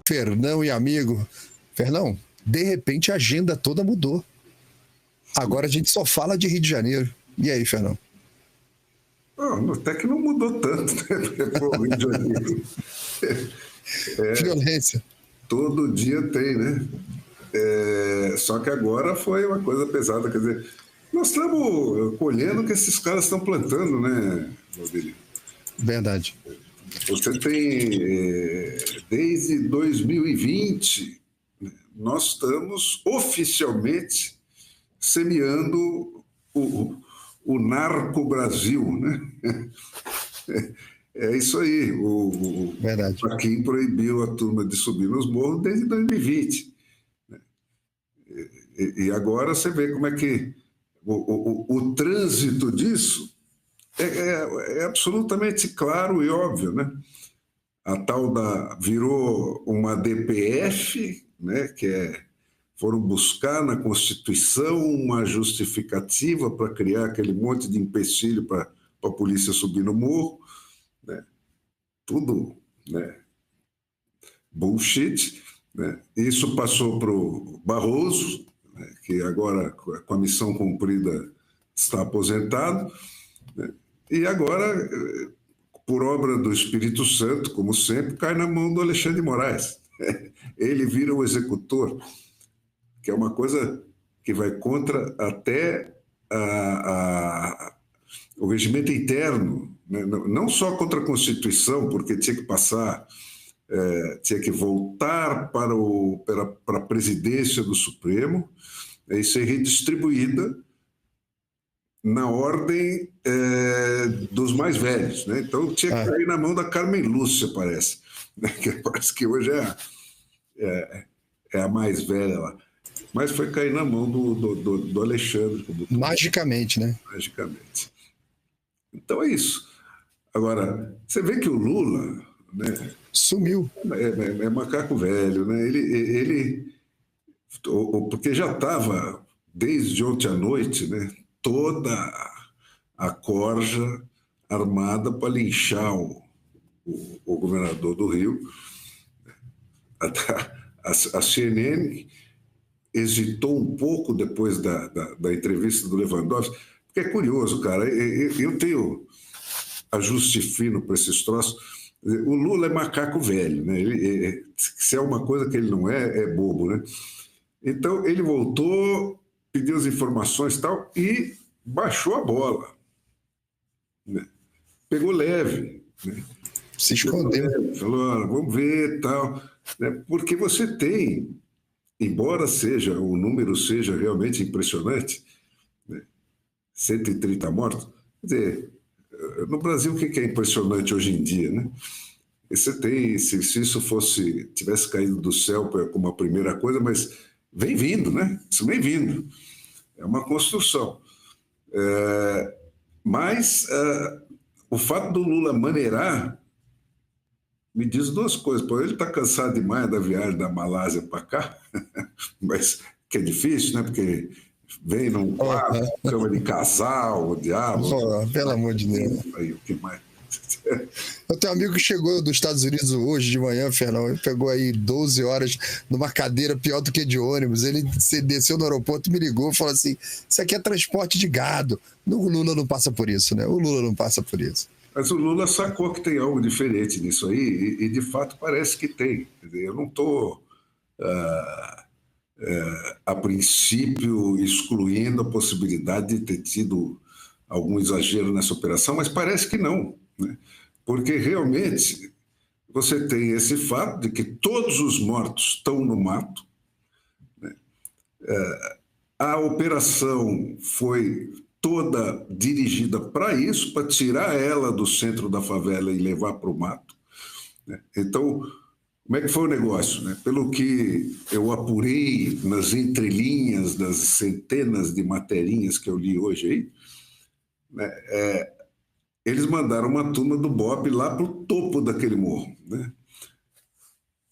Fernão e amigo. Fernão, de repente a agenda toda mudou. Agora a gente só fala de Rio de Janeiro. E aí, Fernão? Até que não mudou tanto, né? Pô, Rio de Janeiro. Violência. Todo dia tem, né? Só que agora foi uma coisa pesada. Quer dizer, nós estamos colhendo o que esses caras estão plantando, né, Valdir? Verdade. Você tem, desde 2020, nós estamos oficialmente semeando o narco-Brasil, né? É isso aí. Verdade. Joaquim proibiu a turma de subir nos morros desde 2020. E agora você vê como é que o trânsito disso é absolutamente claro e óbvio, né? A tal virou uma DPF, né? Foram buscar na Constituição uma justificativa para criar aquele monte de empecilho para a polícia subir no morro, né? Tudo, né? Bullshit, né? Isso passou para o Barroso, né? Que agora, com a missão cumprida, está aposentado, né? E agora, por obra do Espírito Santo, como sempre, cai na mão do Alexandre de Moraes. Ele vira o executor, que é uma coisa que vai contra até o regimento interno, né? Não só contra a Constituição, porque tinha que passar, tinha que voltar para a presidência do Supremo e ser redistribuída na ordem dos mais velhos, né? Então tinha que cair na mão da Carmen Lúcia, parece, né? Que parece que hoje é a mais velha lá. Mas foi cair na mão do Alexandre. Magicamente, né? Magicamente. Então é isso. Agora, você vê que o Lula, né, sumiu. É macaco velho, né? Porque já estava, desde ontem à noite, né, toda a corja armada para linchar o governador do Rio. A CNN hesitou um pouco depois da entrevista do Lewandowski, porque é curioso, cara. Eu tenho ajuste fino para esses troços. O Lula é macaco velho, né? Se é uma coisa que ele não é bobo, né? Então ele voltou, pediu as informações e tal, e baixou a bola, né? Pegou leve, né? Se escondeu. Falou, vamos ver tal, né? Porque você tem, embora o número seja realmente impressionante, né? 130 mortos, quer dizer, no Brasil o que é impressionante hoje em dia, né? Você tem, se isso tivesse caído do céu como a primeira coisa, mas vem vindo, né? Isso vem vindo. É uma construção. Mas o fato do Lula maneirar me diz duas coisas. Ele está cansado demais da viagem da Malásia para cá, mas que é difícil, né? Porque vem num quarto, cama de casal, o diabo. Pelo amor de Deus. Aí, o que mais? Eu tenho um amigo que chegou dos Estados Unidos hoje de manhã, Fernão. Ele pegou aí 12 horas numa cadeira pior do que de ônibus. Ele desceu no aeroporto, me ligou e falou assim: isso aqui é transporte de gado. O Lula não passa por isso, né? O Lula não passa por isso. Mas o Lula sacou que tem algo diferente nisso aí, e de fato parece que tem. Quer dizer, eu não estou, a princípio, excluindo a possibilidade de ter tido algum exagero nessa operação, mas parece que não, né? Porque realmente você tem esse fato de que todos os mortos estão no mato, né? A operação foi toda dirigida para isso, para tirar ela do centro da favela e levar para o mato, né? Então, como é que foi o negócio, né? Pelo que eu apurei nas entrelinhas das centenas de materinhas que eu li hoje aí, né, eles mandaram uma turma do BOPE lá para o topo daquele morro, né?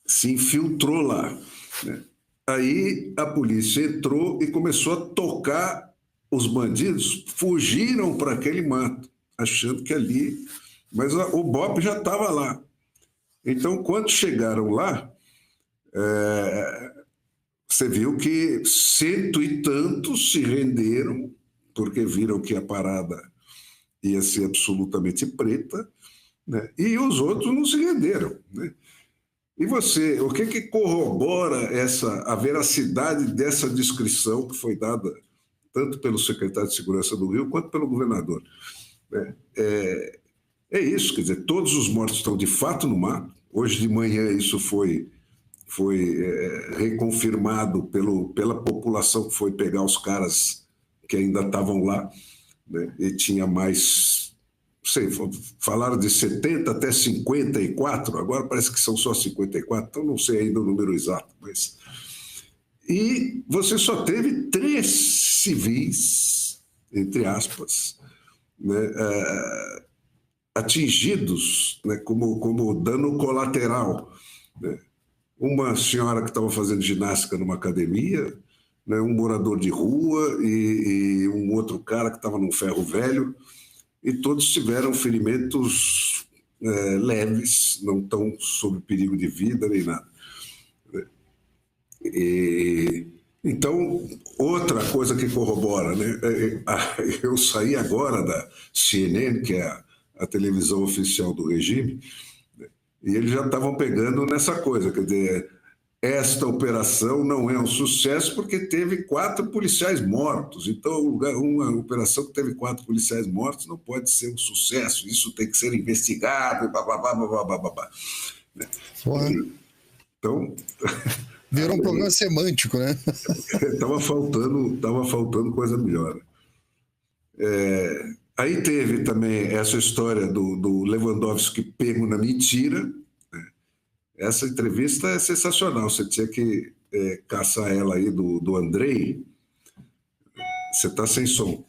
Se infiltrou lá, né? Aí a polícia entrou e começou a tocar. Os bandidos fugiram para aquele mato, achando que ali... Mas o BOPE já estava lá. Então, quando chegaram lá, você viu que 100 e tantos se renderam, porque viram que a parada ia ser absolutamente preta, né? E os outros não se renderam, né? E você, o que corrobora a veracidade dessa descrição que foi dada tanto pelo secretário de Segurança do Rio quanto pelo governador? É isso, quer dizer, todos os mortos estão de fato no mato. Hoje de manhã isso foi reconfirmado pela população que foi pegar os caras que ainda estavam lá, né? E tinha mais, não sei, falaram de 70 até 54, agora parece que são só 54, então não sei ainda o número exato, mas... E você só teve 3 civis, entre aspas, né, atingidos, né, como dano colateral, né? Uma senhora que estava fazendo ginástica numa academia, né, um morador de rua e um outro cara que estava num ferro velho, e todos tiveram ferimentos leves, não estão sob perigo de vida nem nada. Então, outra coisa que corrobora, né? Eu saí agora da CNN, que é a televisão oficial do regime, e eles já estavam pegando nessa coisa, quer dizer, esta operação não é um sucesso porque teve 4 policiais mortos. Então, uma operação que teve 4 policiais mortos não pode ser um sucesso. Isso tem que ser investigado, blá. Então... Virou um problema semântico, né? Estava faltando coisa melhor. Aí teve também essa história do Lewandowski pego na mentira, né? Essa entrevista é sensacional, você tinha que caçar ela aí do Andrei. Você está sem som.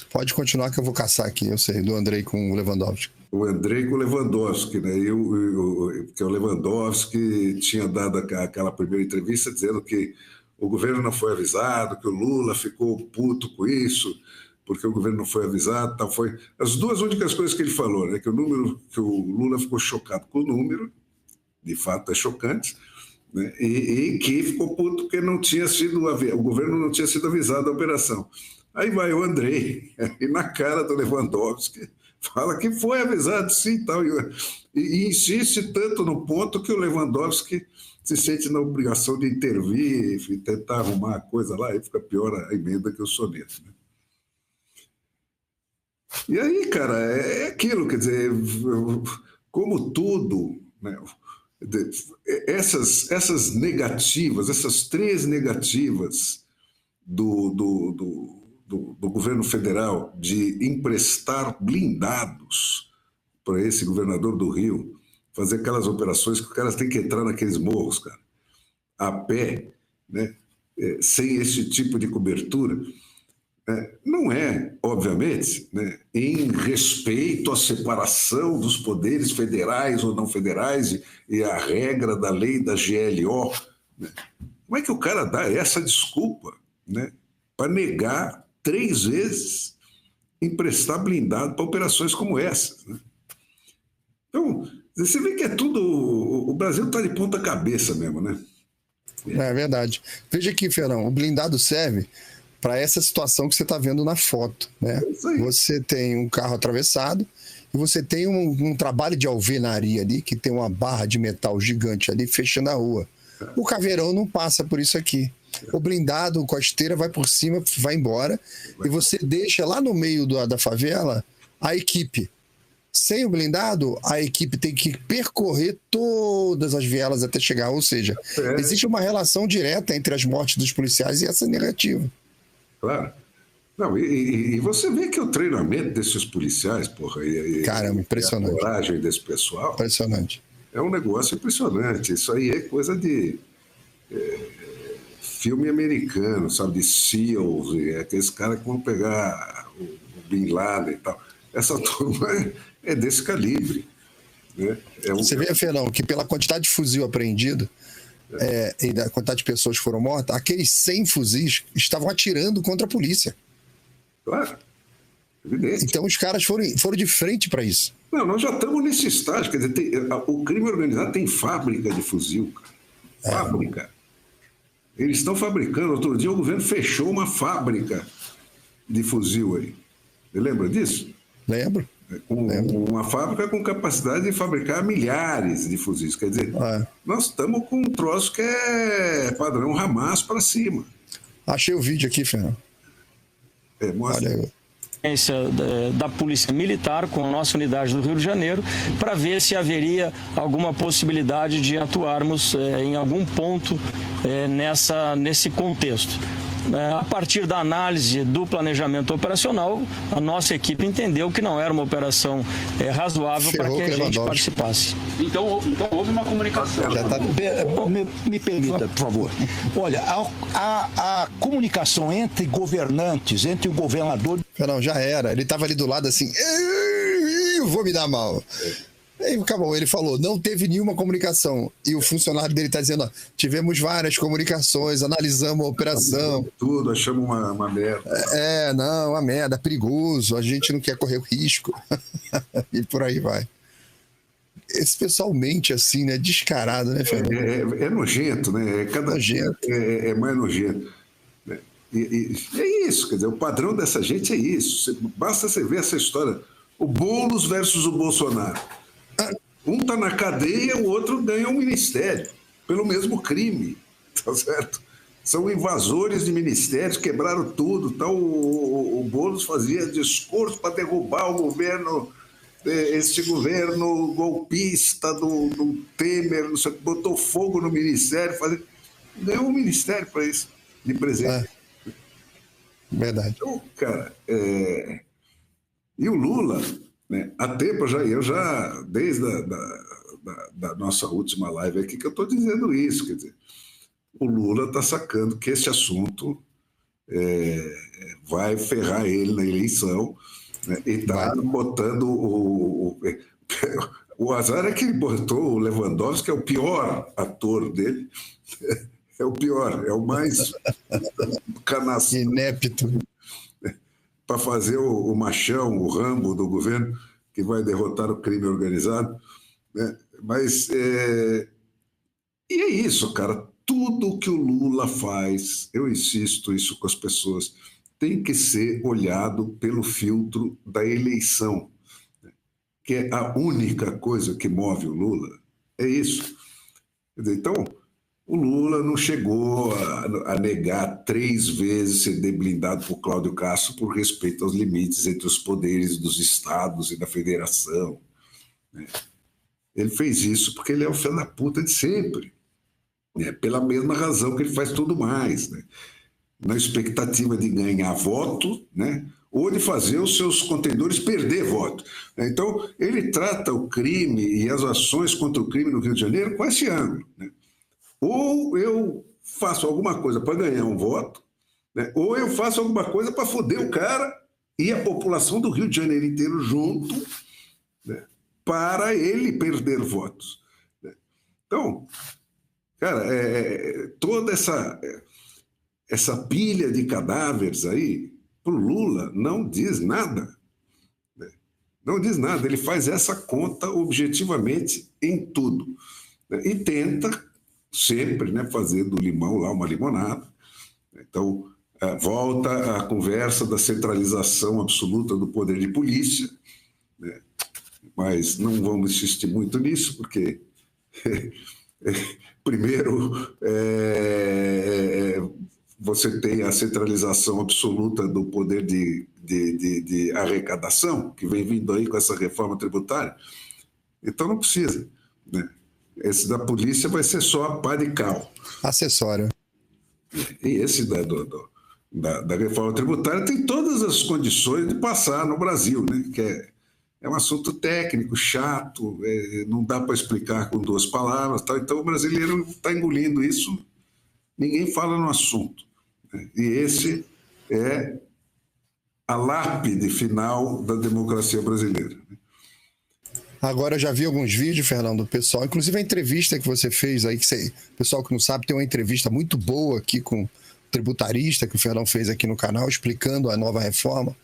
Pode continuar que eu vou caçar aqui, eu sei, do Andrei com o Lewandowski. O Andrei com o Lewandowski, né? Que o Lewandowski tinha dado aquela primeira entrevista dizendo que o governo não foi avisado, que o Lula ficou puto com isso, porque o governo não foi avisado, tal. Foi as 2 únicas coisas que ele falou, né? Que o Lula ficou chocado com o número, de fato é chocante, né? E que ficou puto porque o governo não tinha sido avisado da operação. Aí vai o Andrei, e na cara do Lewandowski, fala que foi avisado sim e tal. E insiste tanto no ponto que o Lewandowski se sente na obrigação de intervir e tentar arrumar a coisa lá, e fica pior a emenda que o soneto, né? E aí, cara, é aquilo, quer dizer, como tudo, né? Essas negativas, essas 3 negativas do governo federal de emprestar blindados para esse governador do Rio fazer aquelas operações que os caras têm que entrar naqueles morros, cara, a pé, né? Sem esse tipo de cobertura, não é, obviamente, né, em respeito à separação dos poderes federais ou não federais e a regra da lei da GLO, né? Como é que o cara dá essa desculpa, né, para negar 3 vezes emprestar blindado para operações como essas, né? Então, você vê que é tudo... O Brasil está de ponta cabeça mesmo, né? É verdade. Veja aqui, Ferão, o blindado serve para essa situação que você está vendo na foto, né? Você tem um carro atravessado e você tem um trabalho de alvenaria ali, que tem uma barra de metal gigante ali fechando a rua. O caveirão não passa por isso aqui. O blindado, com a esteira, vai por cima, vai embora, e você deixa lá no meio da favela a equipe. Sem o blindado, a equipe tem que percorrer todas as vielas até chegar. Ou seja, existe uma relação direta entre as mortes dos policiais e essa negativa. Claro. Não, e você vê que o treinamento desses policiais, porra, caramba, impressionante. A coragem desse pessoal... Impressionante. É um negócio impressionante. Isso aí é coisa de filme americano, sabe? De SEALs, aqueles caras que vão pegar o Bin Laden e tal. Essa turma é desse calibre, né? Você vê, Fernão, que pela quantidade de fuzil apreendido e da quantidade de pessoas que foram mortas, aqueles 100 fuzis estavam atirando contra a polícia. Claro, evidente. Então os caras foram de frente para isso. Não, nós já estamos nesse estágio. Quer dizer, o crime organizado tem fábrica de fuzil, cara. Fábrica. Eles estão fabricando. Outro dia o governo fechou uma fábrica de fuzil aí. Você lembra disso? Lembro. Uma fábrica com capacidade de fabricar milhares de fuzis. Quer dizer, nós estamos com um troço que é padrão Hamas para cima. Achei o vídeo aqui, Fernando. Mostra. Olha aí. Da Polícia Militar com a nossa unidade do Rio de Janeiro para ver se haveria alguma possibilidade de atuarmos em algum ponto nesse contexto. A partir da análise do planejamento operacional, a nossa equipe entendeu que não era uma operação razoável para que a gente participasse. Então houve uma comunicação. Me permita, por favor. Olha, a comunicação entre governantes, entre o governador... Não, já era. Ele estava ali do lado assim, eu vou me dar mal. Aí acabou, ele falou, não teve nenhuma comunicação. E o funcionário dele está dizendo, tivemos várias comunicações, analisamos a operação. Tudo, achamos uma merda. Não, uma merda, perigoso, a gente não quer correr o risco. E por aí vai. Esse pessoal mente assim, né? Descarado, né, Fernando? É nojento, né? Nojento. É mais nojento. E é isso, quer dizer, o padrão dessa gente é isso. Basta você ver essa história. O Boulos versus o Bolsonaro. Um está na cadeia, o outro ganha um ministério, pelo mesmo crime, tá certo? São invasores de ministérios, quebraram tudo. Então, o Boulos fazia discurso para derrubar o governo, este governo golpista do Temer, não sei, botou fogo no ministério, ganhou um ministério para isso, de presente. Verdade. Então, cara, e o Lula... Né? Há tempo eu já desde da nossa última live aqui que eu estou dizendo isso, quer dizer, o Lula está sacando que esse assunto vai ferrar ele na eleição, né? E está botando o azar é que ele botou o Lewandowski, que é o pior ator dele, é o pior, é o mais canastro. Inepto. Para fazer o machão, o Rambo do governo, que vai derrotar o crime organizado. Né? Mas, e é isso, cara. Tudo que o Lula faz, eu insisto isso com as pessoas, tem que ser olhado pelo filtro da eleição, né? Que é a única coisa que move o Lula. É isso. Quer dizer, então... O Lula não chegou a negar 3 vezes ser deblindado por Cláudio Castro por respeito aos limites entre os poderes dos estados e da federação. Né? Ele fez isso porque ele é o filho da puta de sempre, né? Pela mesma razão que ele faz tudo mais, né? Na expectativa de ganhar voto, né? Ou de fazer os seus contendores perder voto. Então, ele trata o crime e as ações contra o crime no Rio de Janeiro com esse ângulo, né? Ou eu faço alguma coisa para ganhar um voto, né? Ou eu faço alguma coisa para foder o cara e a população do Rio de Janeiro inteiro junto, né? Para ele perder votos. Né? Então, cara, toda essa pilha de cadáveres aí, para o Lula, não diz nada. Né? Não diz nada. Ele faz essa conta objetivamente em tudo. Né? E tenta... sempre, né, fazer do limão lá uma limonada. Então, volta a conversa da centralização absoluta do poder de polícia, né? Mas não vamos insistir muito nisso, porque, primeiro, você tem a centralização absoluta do poder de arrecadação, que vem vindo aí com essa reforma tributária. Então, não precisa, né? Esse da polícia vai ser só a pá de cal. Acessório. E esse da reforma tributária tem todas as condições de passar no Brasil, né? Que é um assunto técnico, chato, não dá para explicar com 2 palavras. Tá? Então o brasileiro está engolindo isso, ninguém fala no assunto. Né? E esse é a lápide final da democracia brasileira. Agora eu já vi alguns vídeos, Fernando, do pessoal, inclusive a entrevista que você fez aí, o pessoal que não sabe, tem uma entrevista muito boa aqui com o tributarista que o Fernando fez aqui no canal, explicando a nova reforma.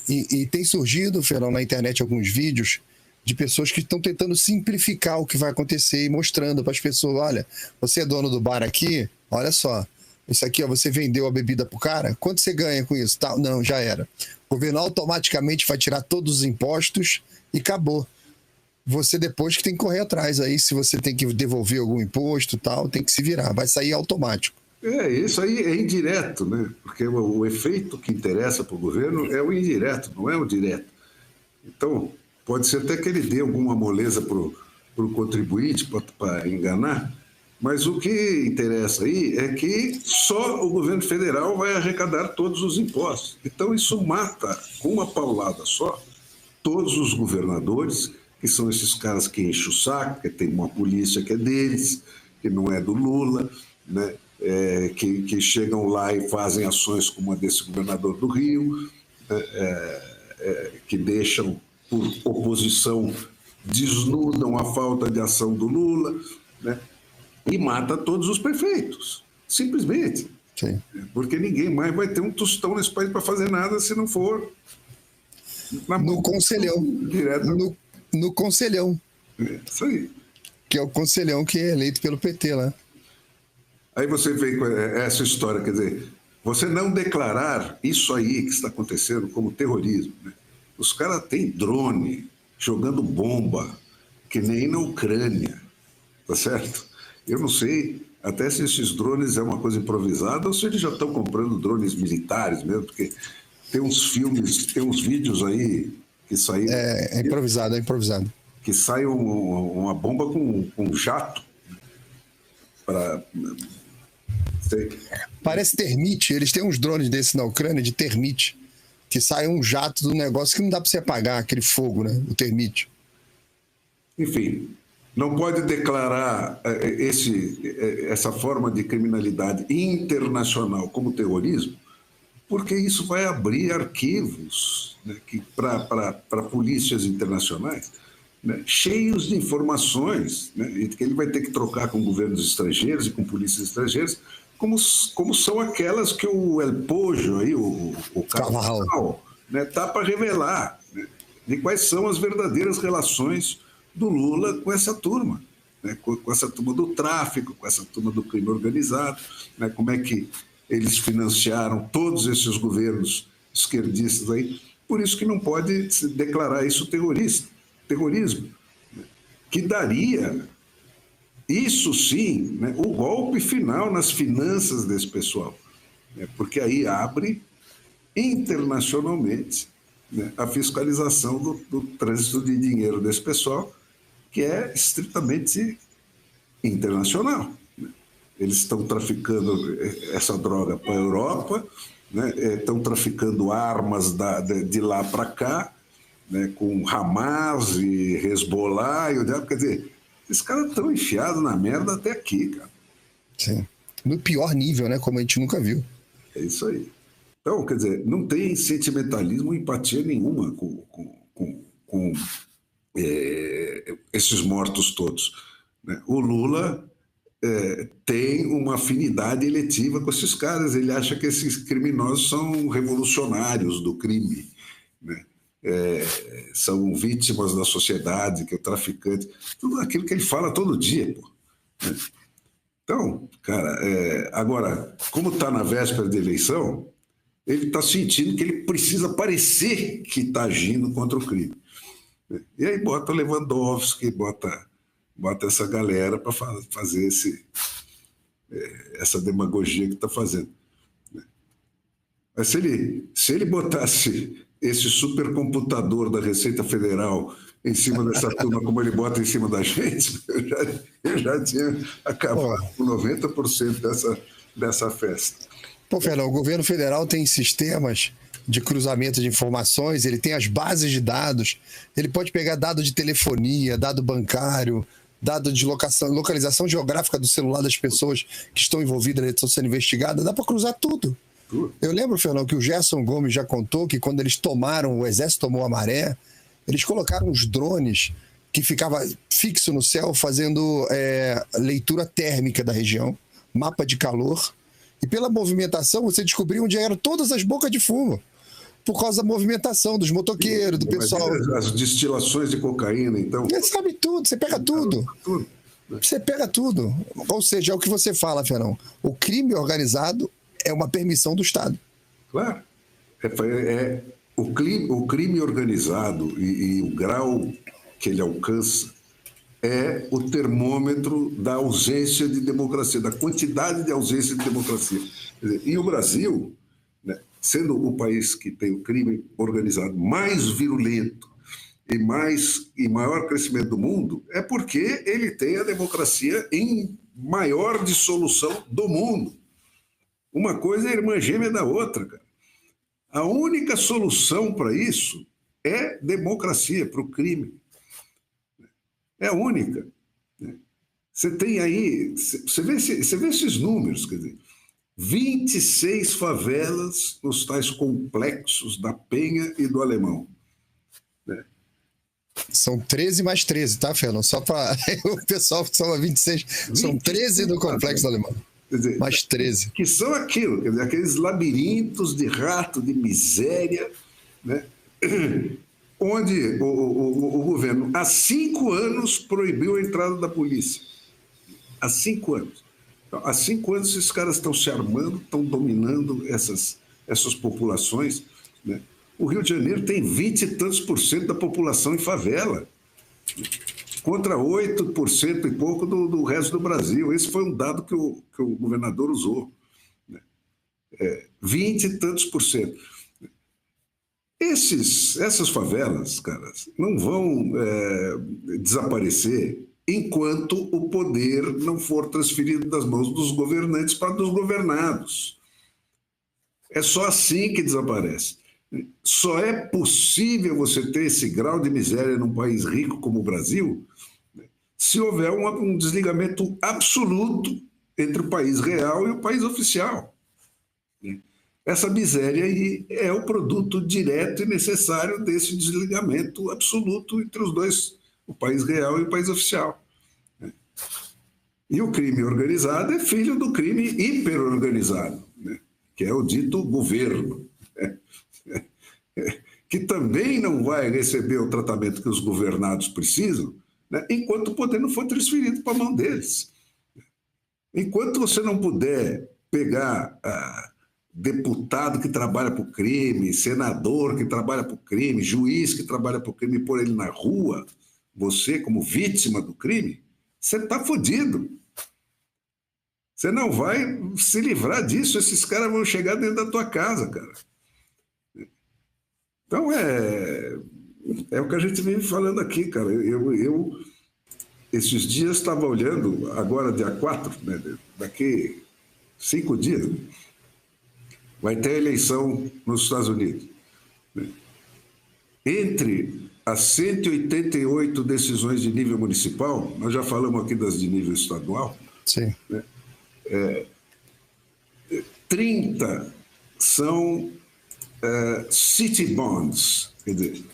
E tem surgido, Fernão, na internet alguns vídeos de pessoas que estão tentando simplificar o que vai acontecer e mostrando para as pessoas, olha, você é dono do bar aqui, olha só, isso aqui, ó, você vendeu a bebida pro cara, quanto você ganha com isso? Tá, não, já era. O governo automaticamente vai tirar todos os impostos e acabou. Você depois que tem que correr atrás aí, se você tem que devolver algum imposto tal, tem que se virar, vai sair automático. Isso aí é indireto, né? Porque o efeito que interessa para o governo é o indireto, não é o direto. Então, pode ser até que ele dê alguma moleza para o contribuinte, para enganar, mas o que interessa aí é que só o governo federal vai arrecadar todos os impostos. Então, isso mata, com uma paulada só, todos os governadores, que são esses caras que enchem o saco, que tem uma polícia que é deles, que não é do Lula, né? Que chegam lá e fazem ações como a desse governador do Rio, que deixam, por oposição, desnudam a falta de ação do Lula, né? E mata todos os prefeitos, simplesmente. Sim. Porque ninguém mais vai ter um tostão nesse país para fazer nada se não for no Conselhão. Direto. No Conselhão. Isso aí. Que é o Conselhão que é eleito pelo PT lá. Aí você vê essa história, quer dizer, você não declarar isso aí que está acontecendo como terrorismo, né? Os caras têm drone jogando bomba, que nem na Ucrânia, tá certo? Eu não sei até se esses drones é uma coisa improvisada ou se eles já estão comprando drones militares mesmo, porque tem uns filmes, tem uns vídeos aí que saíram... É improvisado. Que sai uma bomba com jato para... Parece termite, eles têm uns drones desses na Ucrânia, de termite, que sai um jato do negócio que não dá para você apagar, aquele fogo, né? O termite. Enfim, não pode declarar essa forma de criminalidade internacional como terrorismo, porque isso vai abrir arquivos, né, para polícias internacionais, né, cheios de informações, né, e que ele vai ter que trocar com governos estrangeiros e com polícias estrangeiras, como são aquelas que o El Pojo, aí, o Carvajal, né, tá para revelar, né, de quais são as verdadeiras relações do Lula com essa turma, né, com essa turma do tráfico, com essa turma do crime organizado, né, como é que eles financiaram todos esses governos esquerdistas aí. Por isso que não pode declarar isso terrorismo, né, que daria, isso sim, né, o golpe final nas finanças desse pessoal, né, porque aí abre internacionalmente, né, a fiscalização do trânsito de dinheiro desse pessoal, que é estritamente internacional. Né? Eles estão traficando essa droga para a Europa, né? Estão traficando armas de lá para cá, né? Com Hamas e Hezbollah, quer dizer, esses caras estão enfiados na merda até aqui, cara. Sim. No pior nível, né? Como a gente nunca viu. É isso aí. Então, quer dizer, não tem sentimentalismo e empatia nenhuma com esses mortos todos, né? O Lula tem uma afinidade eletiva com esses caras. Ele acha que esses criminosos são revolucionários do crime, né? São vítimas da sociedade, que é o traficante, tudo aquilo que ele fala todo dia, pô, né? Então, cara, agora, como está na véspera de eleição, ele está sentindo que ele precisa parecer que está agindo contra o crime. E aí bota Lewandowski, bota essa galera para fazer essa demagogia que está fazendo. Mas se ele botasse esse supercomputador da Receita Federal em cima dessa turma, como ele bota em cima da gente, eu já tinha acabado com 90% dessa festa. Pô, Fernão, o governo federal tem sistemas de cruzamento de informações, ele tem as bases de dados, ele pode pegar dado de telefonia, dado bancário, dado de localização geográfica do celular das pessoas que estão envolvidas na estão sendo investigadas, dá para cruzar tudo. Eu lembro, Fernão, que o Gerson Gomes já contou que quando eles o exército tomou a Maré, eles colocaram os drones que ficavam fixo no céu fazendo leitura térmica da região, mapa de calor, e pela movimentação você descobriu onde eram todas as bocas de fumo. por causa da movimentação dos motoqueiros, do pessoal. As destilações de cocaína, então. Você sabe tudo, você pega tudo. Você pega tudo. Ou seja, é o que você fala, Fernão. O crime organizado é uma permissão do Estado. Claro. O crime organizado e o grau que ele alcança é o termômetro da ausência de democracia, da quantidade de ausência de democracia. Quer dizer, e o Brasil, né, sendo o país que tem o crime organizado mais virulento e maior crescimento do mundo, é porque ele tem a democracia em maior dissolução do mundo. Uma coisa é irmã gêmea da outra, cara. A única solução para isso é democracia, para o crime. É a única. Você tem aí, você vê esses números, quer dizer, 26 favelas nos tais complexos da Penha e do Alemão. São 13 mais 13, tá, Fernão? Só para o pessoal soma 26. São 13 no complexo do Alemão. Quer dizer, mais 13. Que são aquilo, quer dizer, aqueles labirintos de rato, de miséria, né? Onde o governo, há 5 anos, proibiu a entrada da polícia. Há 5 anos. Então, há 5 anos, esses caras estão se armando, estão dominando essas populações. Né? O Rio de Janeiro tem 20 e tantos % da população em favela, contra 8% e pouco do resto do Brasil. Esse foi um dado que o governador usou. 20 e tantos %. Essas favelas, caras, não vão desaparecer enquanto o poder não for transferido das mãos dos governantes para dos governados. É só assim que desaparece. Só é possível você ter esse grau de miséria num país rico como o Brasil se houver um desligamento absoluto entre o país real e o país oficial. Essa miséria aí é o produto direto e necessário desse desligamento absoluto entre os dois, o país real e o país oficial. E o crime organizado é filho do crime hiperorganizado, né? Que é o dito governo, né? Que também não vai receber o tratamento que os governados precisam, né? Enquanto o poder não for transferido para a mão deles. Enquanto você não puder pegar deputado que trabalha para o crime, senador que trabalha para o crime, juiz que trabalha para o crime e pôr ele na rua, você como vítima do crime, você está fodido. Você não vai se livrar disso, esses caras vão chegar dentro da tua casa, cara. Então é o que a gente vive falando aqui, cara. Eu esses dias estava olhando, agora dia 4, né, daqui 5 dias, né, vai ter eleição nos Estados Unidos. Né? Entre as 188 decisões de nível municipal, nós já falamos aqui das de nível estadual, Sim. Né? 30 são city bonds, quer dizer,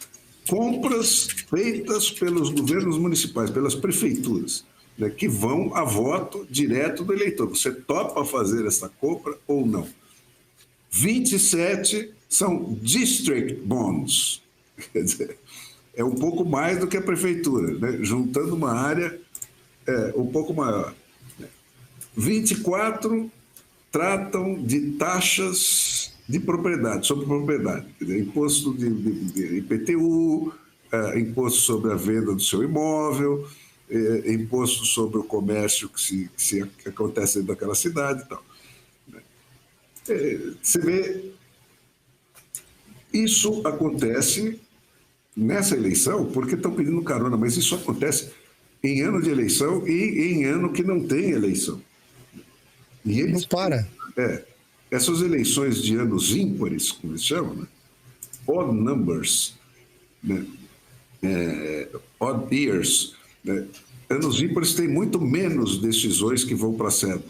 compras feitas pelos governos municipais, pelas prefeituras, né, que vão a voto direto do eleitor. Você topa fazer essa compra ou não? 27 são district bonds, quer dizer, é um pouco mais do que a prefeitura, né, juntando uma área um pouco maior. 24 tratam de taxas de propriedade, sobre propriedade, quer dizer, imposto de IPTU, imposto sobre a venda do seu imóvel, imposto sobre o comércio que acontece dentro daquela cidade e tal. Você vê, isso acontece nessa eleição porque estão pedindo carona, mas isso acontece em ano de eleição e em ano que não tem eleição. E eles, não para. Essas eleições de anos ímpares, como eles chamam, né? Odd numbers, né? Odd years, né? Anos ímpares têm muito menos decisões que vão para a sede.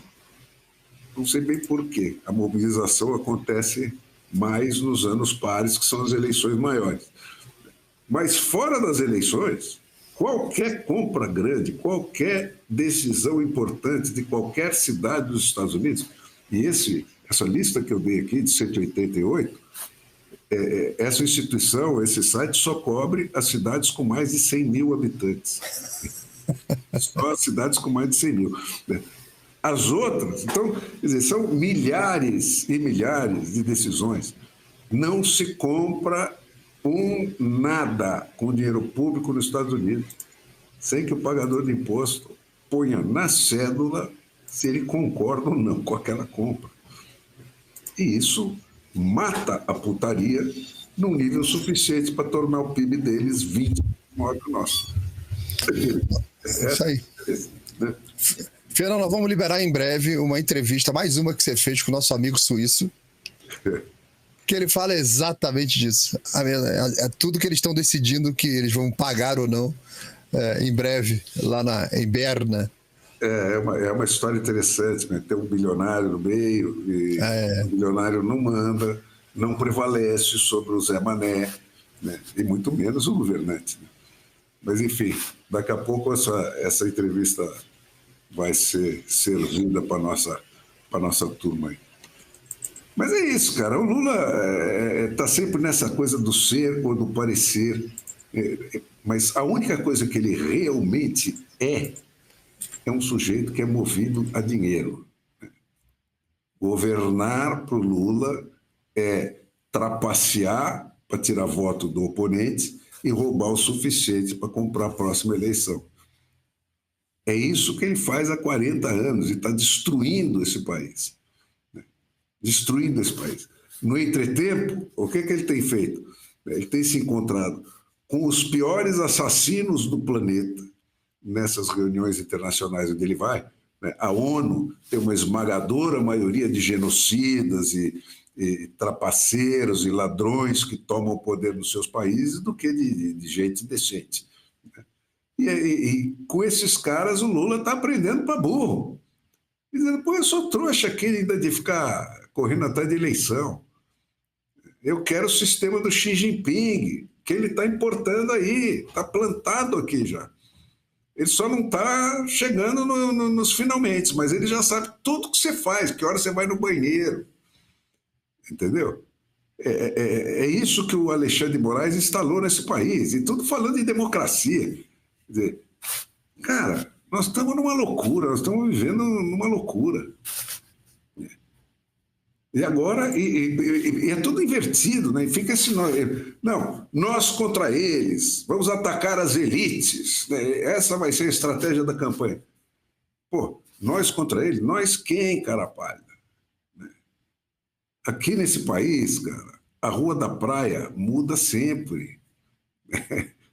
Não sei bem por quê. A mobilização acontece mais nos anos pares, que são as eleições maiores. Mas fora das eleições, qualquer compra grande, qualquer decisão importante de qualquer cidade dos Estados Unidos, e essa lista que eu dei aqui, de 188, essa instituição, esse site, só cobre as cidades com mais de 100 mil habitantes. Só as cidades com mais de 100 mil. As outras, então, quer dizer, são milhares e milhares de decisões. Não se compra nada com dinheiro público nos Estados Unidos, sem que o pagador de imposto ponha na cédula se ele concorda ou não com aquela compra. E isso mata a putaria num nível suficiente para tornar o PIB deles 20 maior que o nosso. Isso aí. Né? Fernando, nós vamos liberar em breve uma entrevista, mais uma que você fez com o nosso amigo suíço, que ele fala exatamente disso. É tudo que eles estão decidindo que eles vão pagar ou não em breve, lá em Berna. É uma história interessante, né? Tem um bilionário no meio, e o bilionário não manda, não prevalece sobre o Zé Mané, né? E muito menos o governante. Né? Mas, enfim, daqui a pouco essa entrevista vai ser servida para a nossa turma aí. Mas é isso, cara. O Lula está sempre nessa coisa do ser ou do parecer. Mas a única coisa que ele realmente é um sujeito que é movido a dinheiro. Governar para o Lula é trapacear para tirar voto do oponente e roubar o suficiente para comprar a próxima eleição. É isso que ele faz há 40 anos e está destruindo esse país. Destruindo esse país. No entretempo, o que ele tem feito? Ele tem se encontrado com os piores assassinos do planeta nessas reuniões internacionais onde ele vai. A ONU tem uma esmagadora maioria de genocidas e trapaceiros e ladrões que tomam o poder nos seus países do que de gente decente. E com esses caras o Lula está aprendendo para burro. Dizendo, pô, eu sou trouxa aqui ainda de ficar correndo atrás de eleição. Eu quero o sistema do Xi Jinping, que ele está importando aí, está plantado aqui já. Ele só não está chegando nos finalmente, mas ele já sabe tudo que você faz, que hora você vai no banheiro. Entendeu? É isso que o Alexandre de Moraes instalou nesse país, e tudo falando em democracia. Quer dizer, cara, nós estamos numa loucura, nós estamos vivendo numa loucura. E agora, é tudo invertido, né? Fica assim, não, nós contra eles, vamos atacar as elites, né? Essa vai ser a estratégia da campanha. Pô, nós contra eles? Nós quem, cara pálida? Aqui nesse país, cara, a Rua da Praia muda sempre.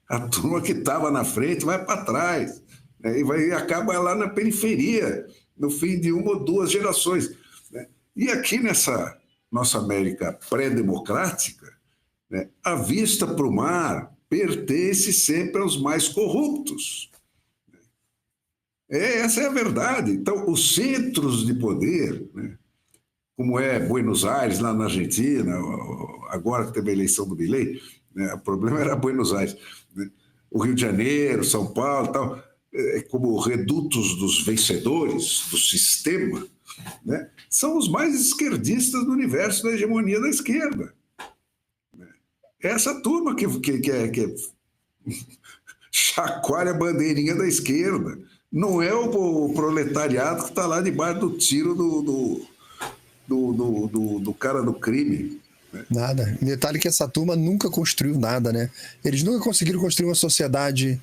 A turma que estava na frente vai para trás, né? E acaba lá na periferia, no fim de uma ou duas gerações. E aqui nessa nossa América pré-democrática, né, a vista para o mar pertence sempre aos mais corruptos. Essa é a verdade. Então, os centros de poder, né, como é Buenos Aires, lá na Argentina, agora que teve a eleição do Milei, né, o problema era Buenos Aires, né, o Rio de Janeiro, São Paulo, tal, como redutos dos vencedores do sistema, né, são os mais esquerdistas do universo da hegemonia da esquerda. Essa turma que chacoalha a bandeirinha da esquerda. Não é o proletariado que está lá debaixo do tiro do cara do crime. Né? Nada. Detalhe que essa turma nunca construiu nada, né? Eles nunca conseguiram construir uma sociedade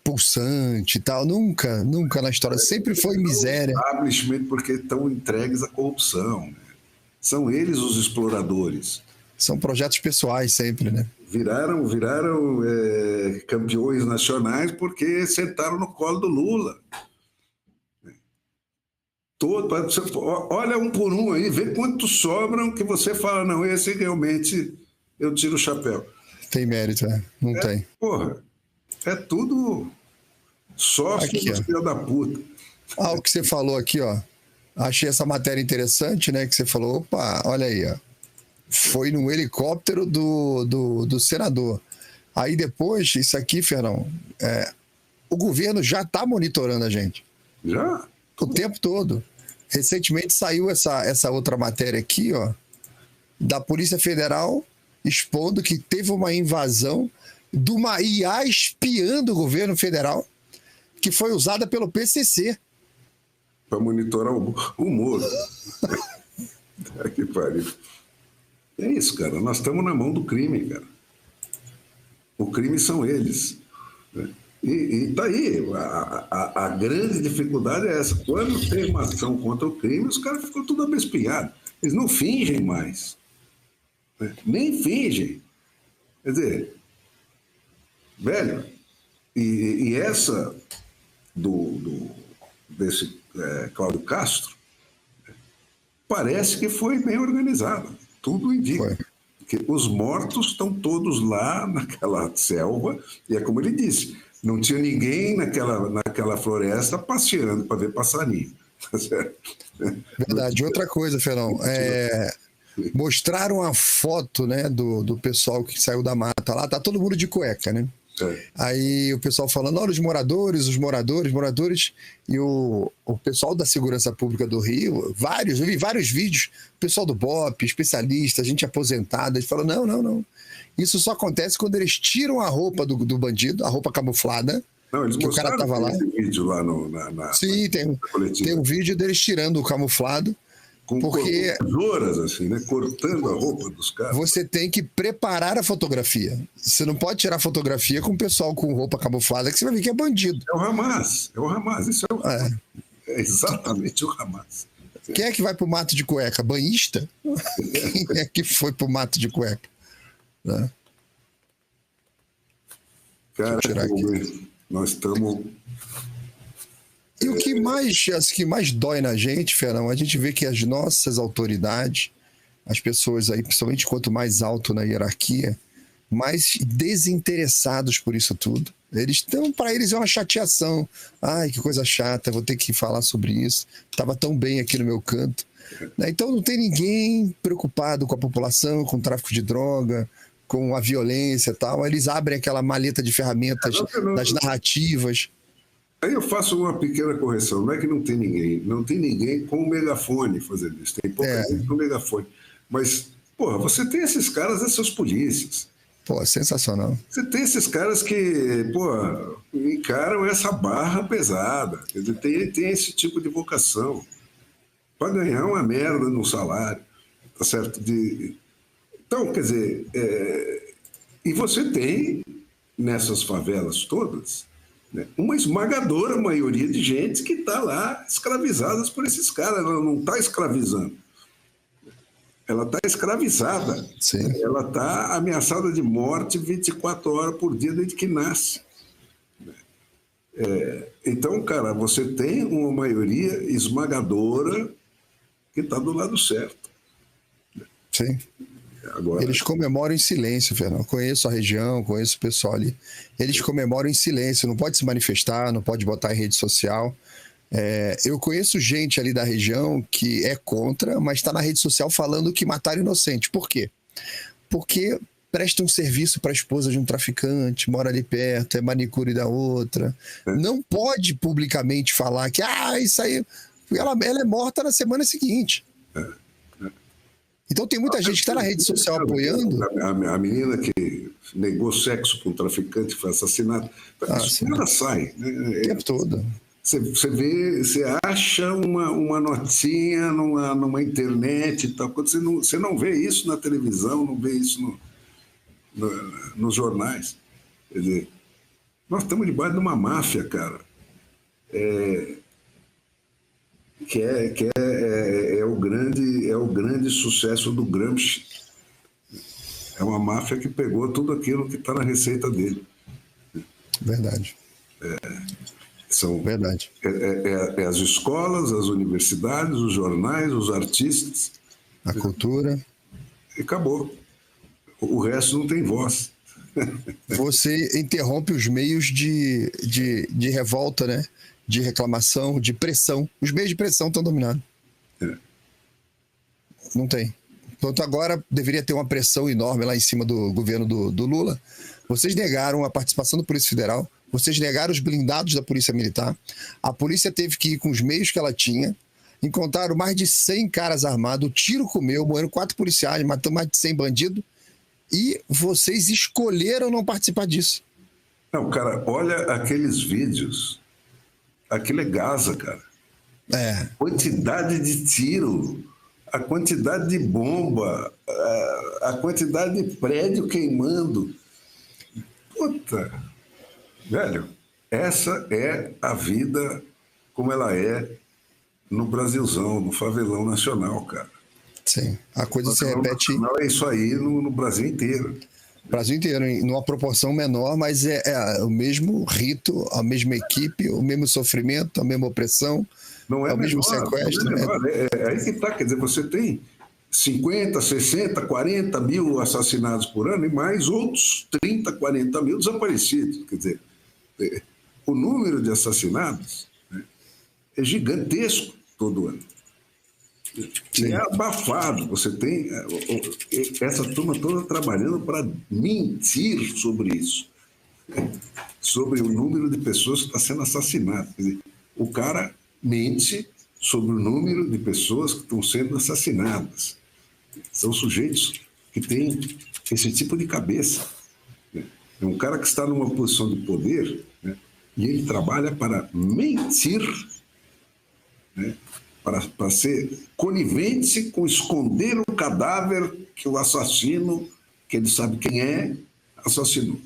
pulsante e tal, nunca na história, sempre foi miséria. Establishment, porque estão entregues à corrupção, né? São eles os exploradores. São projetos pessoais sempre, né? Viraram campeões nacionais porque sentaram no colo do Lula. Olha um por um aí, vê quantos sobram que você fala, não, esse realmente eu tiro o chapéu. Tem mérito, não tem. Porra. É tudo sócio do filho da puta. O que você falou aqui, ó. Achei essa matéria interessante, né? Que você falou, opa, olha aí, ó. Foi num helicóptero do senador. Aí depois, isso aqui, Fernão, o governo já está monitorando a gente. Já? O tempo todo. Recentemente saiu essa outra matéria aqui, ó, da Polícia Federal expondo que teve uma invasão de uma IA espiando o governo federal, que foi usada pelo PCC. Para monitorar o Moro. Que pariu. É isso, cara. Nós estamos na mão do crime, cara. O crime são eles. Né? E tá aí. A grande dificuldade é essa. Quando tem uma ação contra o crime, os caras ficam tudo abespinhados. Eles não fingem mais. Né? Nem fingem. Quer dizer, velho, e essa desse Cláudio Castro parece que foi bem organizada. Tudo indica que os mortos estão todos lá naquela selva, e é como ele disse, não tinha ninguém naquela floresta passeando para ver passarinho. Tá certo? Verdade. Outra coisa, Fernão, mostraram a foto, né, do pessoal que saiu da mata lá, tá todo mundo de cueca, né? Aí o pessoal falando, olha, os moradores, e o pessoal da Segurança Pública do Rio, eu vi vários vídeos, o pessoal do BOPE, especialista, gente aposentada, eles falam, não, isso só acontece quando eles tiram a roupa do bandido, a roupa camuflada, não, eles que o cara tava lá. Vídeo lá Sim, tem um vídeo deles tirando o camuflado, porque tesouras, assim, né? Cortando a roupa dos caras. Você tem que preparar a fotografia. Você não pode tirar fotografia com o pessoal com roupa camuflada, que você vai ver que é bandido. É o Hamas. Isso é exatamente o Hamas. Quem é que vai pro mato de cueca? Banhista? Quem é que foi pro mato de cueca? Né? Cara, nós estamos... E o que mais dói na gente, Fernão, a gente vê que as nossas autoridades, as pessoas aí, principalmente quanto mais alto na hierarquia, mais desinteressados por isso tudo. Para eles é uma chateação. Ai, que coisa chata, vou ter que falar sobre isso. Estava tão bem aqui no meu canto. Então não tem ninguém preocupado com a população, com o tráfico de droga, com a violência e tal. Eles abrem aquela maleta de ferramentas das narrativas. Aí eu faço uma pequena correção. Não é que não tem ninguém. Não tem ninguém com o megafone fazendo isso. Tem pouca gente com o megafone. Mas, porra, você tem esses caras, essas polícias. Pô, sensacional. Você tem esses caras que, pô, encaram essa barra pesada. Quer dizer, tem esse tipo de vocação. Para ganhar uma merda no salário. Tá certo? Então, quer dizer... E você tem, nessas favelas todas... uma esmagadora maioria de gente que está lá escravizadas por esses caras. Ela não está escravizando. Ela está escravizada. Sim. Ela está ameaçada de morte 24 horas por dia desde que nasce. Então, cara, você tem uma maioria esmagadora que está do lado certo. Sim. Agora... Eles comemoram em silêncio, Fernando. Conheço a região, conheço o pessoal ali. Eles comemoram em silêncio, não pode se manifestar, não pode botar em rede social. Eu conheço gente ali da região que é contra, mas está na rede social falando que mataram inocente. Por quê? Porque presta um serviço para a esposa de um traficante, mora ali perto, é manicure da outra. Não pode publicamente falar que isso aí, ela é morta na semana seguinte. Então tem muita gente que está na rede social apoiando. A menina que negou sexo com um traficante foi assassinada. Isso nada sai. O tempo todo. Você vê, você acha uma notinha numa internet e tal. Quando você não vê isso na televisão, não vê isso nos jornais. Quer dizer, nós estamos debaixo de uma máfia, cara. Que é o grande sucesso do Gramsci. É uma máfia que pegou tudo aquilo que está na receita dele. Verdade. Verdade. As escolas, as universidades, os jornais, os artistas. A cultura. E acabou. O resto não tem voz. Você interrompe os meios de revolta, né? De reclamação, de pressão. Os meios de pressão estão dominados. Não tem. Portanto, agora deveria ter uma pressão enorme lá em cima do governo do Lula. Vocês negaram a participação da Polícia Federal, vocês negaram os blindados da Polícia Militar, a polícia teve que ir com os meios que ela tinha, encontraram mais de 100 caras armados, o tiro comeu, morreram 4 policiais, matou mais de 100 bandidos, E vocês escolheram não participar disso. Não, cara, olha aqueles vídeos. Aquilo é Gaza, cara. É. Quantidade de tiro, a quantidade de bomba, a quantidade de prédio queimando. Puta, velho, essa é a vida como ela é no Brasilzão, no favelão nacional, cara. Sim, a coisa se repete. É isso aí no Brasil inteiro. Brasil inteiro, numa proporção menor, mas é o mesmo rito, a mesma equipe, o mesmo sofrimento, a mesma opressão, não é o mesmo sequestro. É aí que está, quer dizer, você tem 50, 60, 40 mil assassinados por ano e mais outros 30, 40 mil desaparecidos. Quer dizer, o número de assassinados, né, é gigantesco todo ano. E é abafado. Você tem essa turma toda trabalhando para mentir sobre isso, sobre o número de pessoas que está sendo assassinadas. Quer dizer, o cara mente sobre o número de pessoas que estão sendo assassinadas. São sujeitos que têm esse tipo de cabeça. Né? É um cara que está numa posição de poder, né, e ele trabalha para mentir, né, para ser conivente com esconder o cadáver que o assassino, que ele sabe quem é, assassinou.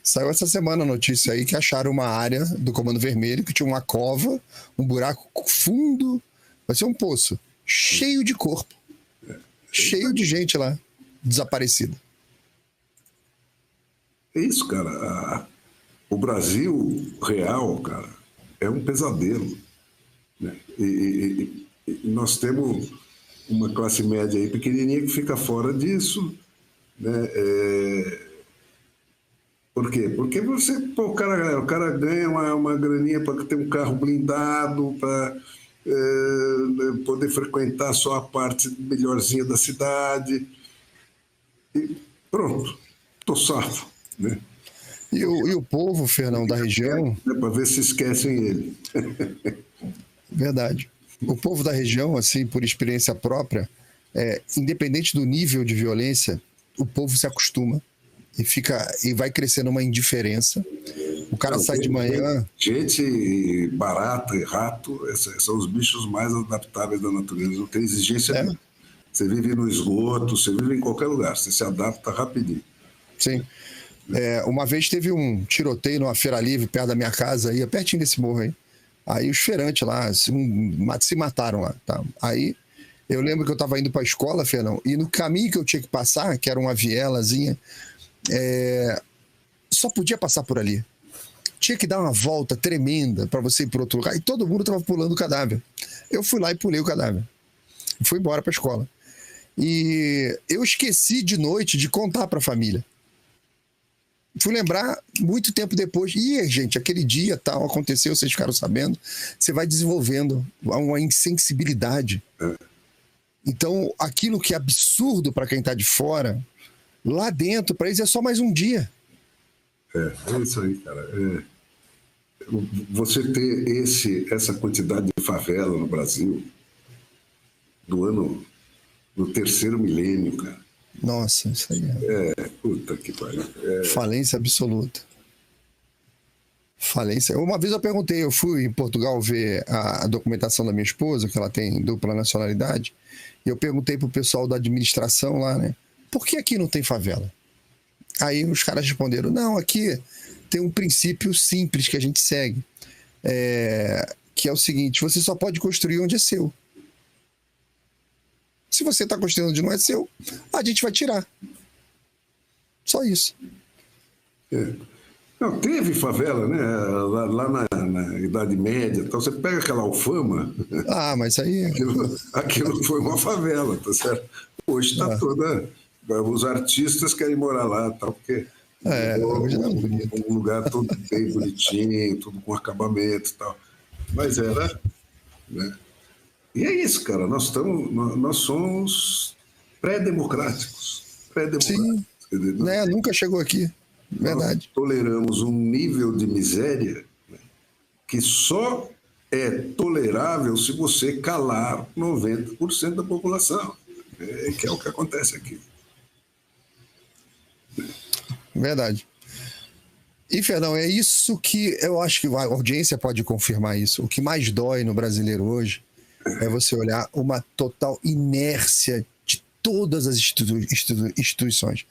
Saiu essa semana a notícia aí que acharam uma área do Comando Vermelho que tinha uma cova, um buraco fundo, vai ser um poço, cheio de corpo, cheio de gente lá, desaparecida. É isso, cara. O Brasil real, cara, é um pesadelo. Né? E nós temos uma classe média aí pequenininha que fica fora disso, né? Por quê? Porque o cara ganha uma graninha para ter um carro blindado, para poder frequentar só a parte melhorzinha da cidade. E pronto, tô safo, né? E o povo, Fernão, da região... Para ver se esquecem ele. Verdade. O povo da região, assim, por experiência própria, independente do nível de violência, o povo se acostuma e vai crescendo uma indiferença. O cara sai de manhã... Gente, barata e rato, são os bichos mais adaptáveis da natureza. Não tem exigência nenhuma. Você vive no esgoto, você vive em qualquer lugar, você se adapta rapidinho. Sim. Uma vez teve um tiroteio numa feira livre perto da minha casa, aí, pertinho desse morro aí. Aí os feirantes lá se mataram lá. Tá? Aí eu lembro que eu estava indo para a escola, Fernão, e no caminho que eu tinha que passar, que era uma vielazinha, só podia passar por ali. Tinha que dar uma volta tremenda para você ir para outro lugar, e todo mundo estava pulando o cadáver. Eu fui lá e pulei o cadáver. Fui embora para a escola. E eu esqueci de noite de contar para a família. Fui lembrar muito tempo depois. E, gente, aquele dia tal aconteceu, vocês ficaram sabendo. Você vai desenvolvendo uma insensibilidade. Então, aquilo que é absurdo para quem está de fora, lá dentro, para eles é só mais um dia. É isso aí, cara. Você ter essa quantidade de favela no Brasil no terceiro milênio, cara. Nossa, isso aí Puta que pariu. Falência absoluta. Falência. Uma vez eu perguntei, eu fui em Portugal ver a documentação da minha esposa, que ela tem dupla nacionalidade, e eu perguntei pro pessoal da administração lá, né? Por que aqui não tem favela? Aí os caras responderam, não, aqui tem um princípio simples que a gente segue, que é o seguinte, você só pode construir onde é seu. Se você está construindo onde não é seu, a gente vai tirar. Só isso. Não, teve favela, né? Lá na Idade Média. Então você pega aquela Alfama. Ah, mas aí... Aquilo foi uma favela, tá certo? Hoje está toda... Os artistas querem morar lá, tal, porque hoje não é bonito. Um lugar todo bem bonitinho, tudo com acabamento e tal. Mas era... Né? E é isso, cara. Nós somos pré-democráticos. Sim. Nunca chegou aqui. Verdade. Nós toleramos um nível de miséria, né, que só é tolerável se você calar 90% da população. Que é o que acontece aqui. Verdade. E, Fernão, é isso que eu acho que a audiência pode confirmar isso. O que mais dói no brasileiro hoje é você olhar uma total inércia de todas as instituições.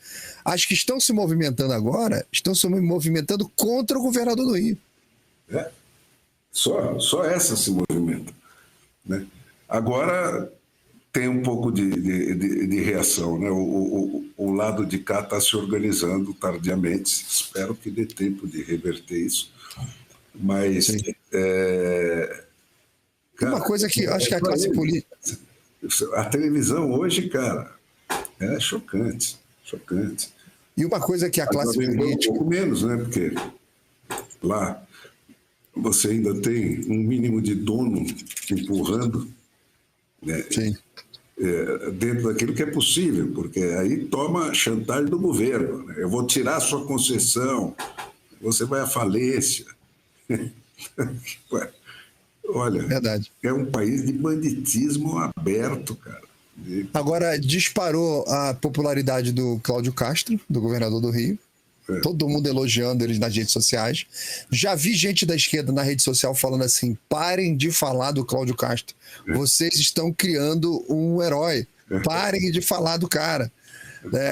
As que estão se movimentando agora estão se movimentando contra o governador do Rio. Só essa se movimenta, né? Agora tem um pouco de reação, né? O lado de cá está se organizando tardiamente, espero que dê tempo de reverter isso, mas uma coisa que acho que a classe política... A televisão hoje, cara, é chocante. E uma coisa que a classe política... Um pouco menos, né? Porque lá você ainda tem um mínimo de dono empurrando, né? Sim. Dentro daquilo que é possível, porque aí toma chantagem do governo, né? Eu vou tirar a sua concessão, você vai à falência. Olha, Verdade. É um país de banditismo aberto, cara. Agora, disparou a popularidade do Cláudio Castro, do governador do Rio. Todo mundo elogiando eles nas redes sociais. Já vi gente da esquerda na rede social falando assim: parem de falar do Cláudio Castro. Vocês estão criando um herói. Parem de falar do cara.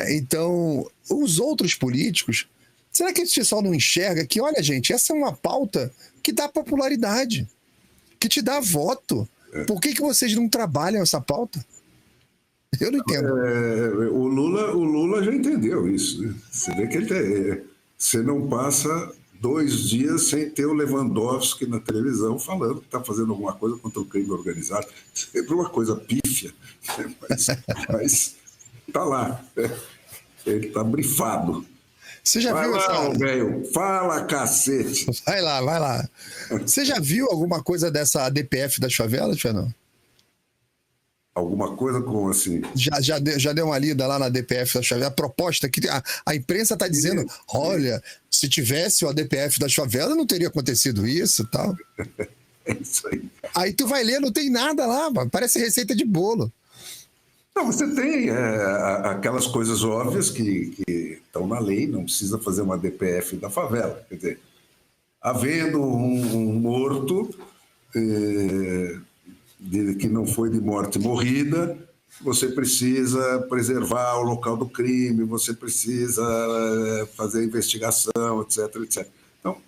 Então, os outros políticos, será que esse pessoal não enxerga que, olha, gente, essa é uma pauta que dá popularidade, que te dá voto. Por que vocês não trabalham essa pauta? Eu não entendo. O Lula já entendeu isso, né? Você vê que você não passa 2 dias sem ter o Lewandowski na televisão falando que está fazendo alguma coisa contra o crime organizado. Sempre uma coisa pífia, mas está lá. Ele está brifado. Você já vai viu lá, velho, fala, cacete. Vai lá. Você já viu alguma coisa dessa ADPF das favelas, Fernando? Alguma coisa como assim? Já deu uma lida lá na ADPF das favelas? A proposta que a imprensa está dizendo, olha, se tivesse o ADPF das favelas, não teria acontecido isso e tal. É isso aí. Aí tu vai ler, não tem nada lá, mano. Parece receita de bolo. Não, você tem aquelas coisas óbvias que estão na lei, não precisa fazer uma DPF da favela. Quer dizer, havendo um morto que não foi de morte morrida, você precisa preservar o local do crime, você precisa fazer a investigação, etc. Então,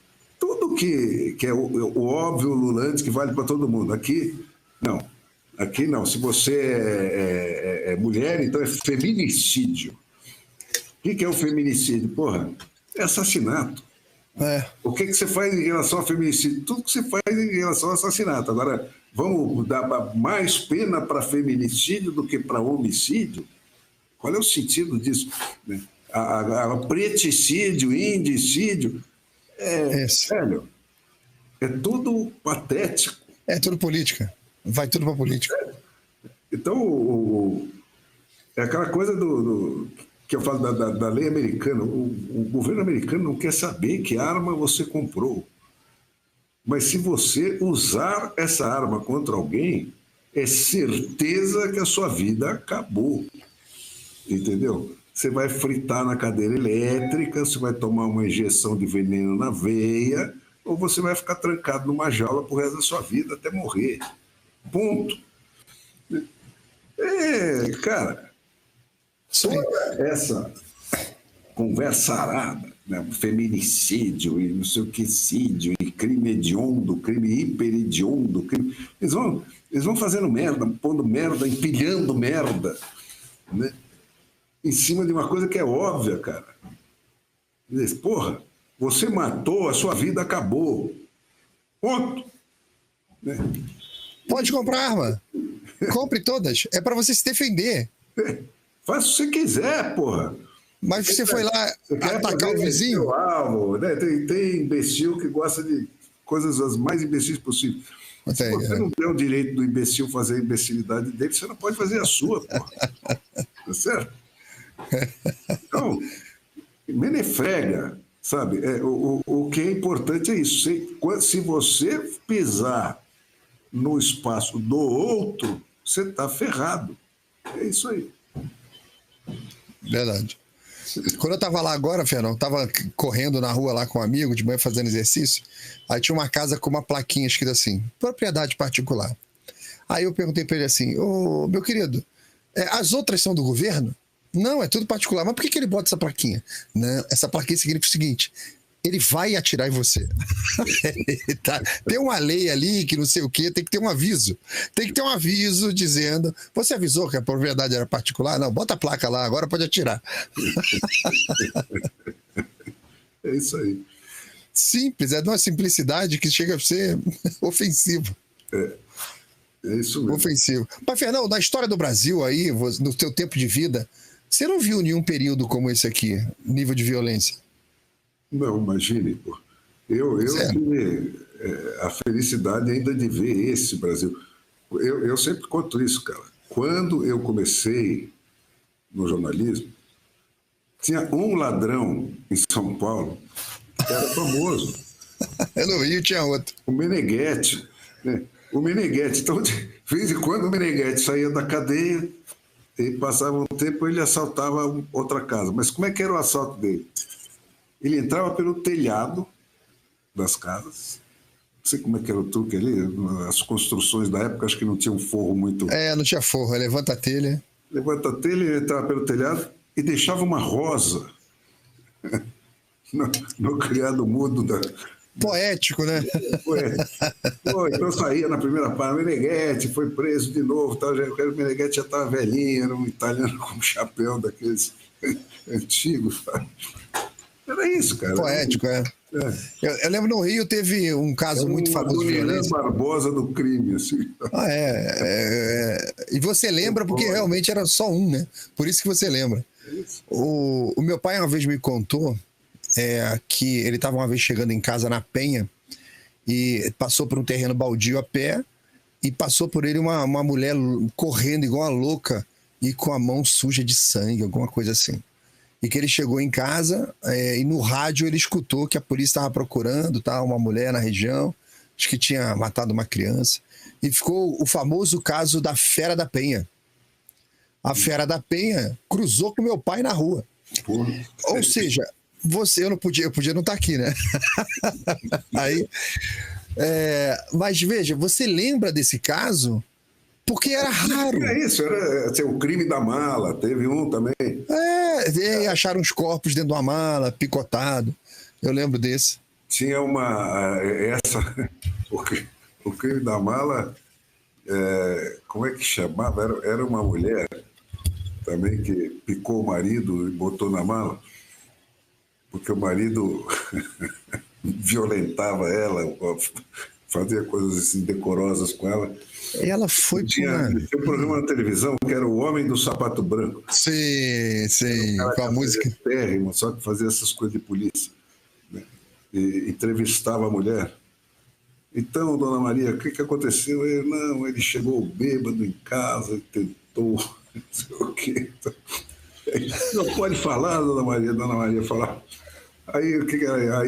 tudo que é o óbvio, o lulante, que vale para todo mundo. Aqui, não. Aqui não. Se você é mulher, então é feminicídio. O que é o feminicídio? Porra, é assassinato. O que você faz em relação ao feminicídio? Tudo que você faz em relação ao assassinato. Agora, vamos dar mais pena para feminicídio do que para homicídio? Qual é o sentido disso? A preticídio, indicídio, velho, é tudo patético. É tudo política. Vai tudo para política. Então, é aquela coisa que eu falo da lei americana. O governo americano não quer saber que arma você comprou. Mas se você usar essa arma contra alguém, é certeza que a sua vida acabou. Entendeu? Você vai fritar na cadeira elétrica, você vai tomar uma injeção de veneno na veia, ou você vai ficar trancado numa jaula pro resto da sua vida até morrer. Ponto. Cara, toda essa conversa arada, né? Feminicídio e não sei o que cídio, e crime hediondo, crime hiperediondo, crime... Eles vão fazendo merda, pondo merda, empilhando merda, né? Em cima de uma coisa que é óbvia, cara. Diz, porra, você matou, a sua vida acabou. Ponto. Né? Pode comprar arma. Compre todas. É para você se defender. Faz o que você quiser, porra. Mas você foi lá atacar o vizinho? Alvo, né? Tem imbecil que gosta de coisas as mais imbecis possíveis. Se você não tem o direito do imbecil fazer a imbecilidade dele, você não pode fazer a sua, porra. Tá certo? Então, menefrega, sabe? O que é importante é isso. Se você pisar no espaço do outro, você está ferrado. É isso aí. Verdade. Quando eu tava lá agora, Fernão, tava correndo na rua lá com um amigo, de manhã fazendo exercício, aí tinha uma casa com uma plaquinha escrita assim, propriedade particular. Aí eu perguntei pra ele assim, ô, meu querido, as outras são do governo? Não, é tudo particular. Mas por que ele bota essa plaquinha? Não, essa plaquinha significa o seguinte, ele vai atirar em você. Tá? Tem uma lei ali que não sei o quê, tem que ter um aviso. Tem que ter um aviso dizendo, você avisou que a propriedade era particular? Não, bota a placa lá, agora pode atirar. É isso aí. Simples, é de uma simplicidade que chega a ser ofensivo. É isso mesmo. Ofensivo. Mas, Fernão, na história do Brasil aí, no teu tempo de vida, você não viu nenhum período como esse aqui, nível de violência? Não, imagine, pô. Eu tive a felicidade ainda de ver esse Brasil. Eu sempre conto isso, cara. Quando eu comecei no jornalismo, tinha um ladrão em São Paulo que era famoso. No Rio tinha outro. O Meneghetti, né? O Meneghetti. Então, de vez em quando o Meneghetti saía da cadeia e passava um tempo ele assaltava outra casa. Mas como é que era o assalto dele? Ele entrava pelo telhado das casas. Não sei como é que era o truque ali. As construções da época, acho que não tinha um forro muito... Não tinha forro. Levanta a telha. Levanta a telha, ele entrava pelo telhado e deixava uma rosa no criado mudo da... Poético, né? Então saía na primeira página, Meneghetti foi preso de novo. Tal. O Meneghetti já estava velhinho, era um italiano com um chapéu daqueles antigos. Sabe? Era isso, cara. Poético, Eu lembro no Rio teve um caso muito famoso de violência. Barbosa do crime, assim. E você lembra porque realmente era só um, né? Por isso que você lembra. O meu pai uma vez me contou que ele estava uma vez chegando em casa na Penha e passou por um terreno baldio a pé e passou por ele uma mulher correndo igual uma louca e com a mão suja de sangue, alguma coisa assim. E que ele chegou em casa e no rádio ele escutou que a polícia estava procurando uma mulher na região, acho que tinha matado uma criança. E ficou o famoso caso da Fera da Penha. A Fera da Penha cruzou com meu pai na rua. Ou seja, eu podia não estar aqui, né? Aí, mas veja, você lembra desse caso? Porque era raro. É isso, era o crime da mala, teve um também. Acharam os corpos dentro de uma mala, picotado. Eu lembro desse. Tinha o crime da mala, como é que chamava? Era uma mulher também que picou o marido e botou na mala, porque o marido violentava ela, fazia coisas assim, indecorosas com ela. Ela foi Tinha um programa na televisão que era O Homem do Sapato Branco. Sim, com a música. Térrimo, só que fazia essas coisas de polícia. Né? E entrevistava a mulher. Então, dona Maria, o que aconteceu? Ele chegou bêbado em casa e tentou, não sei o quê. Não pode falar, dona Maria falar. Aí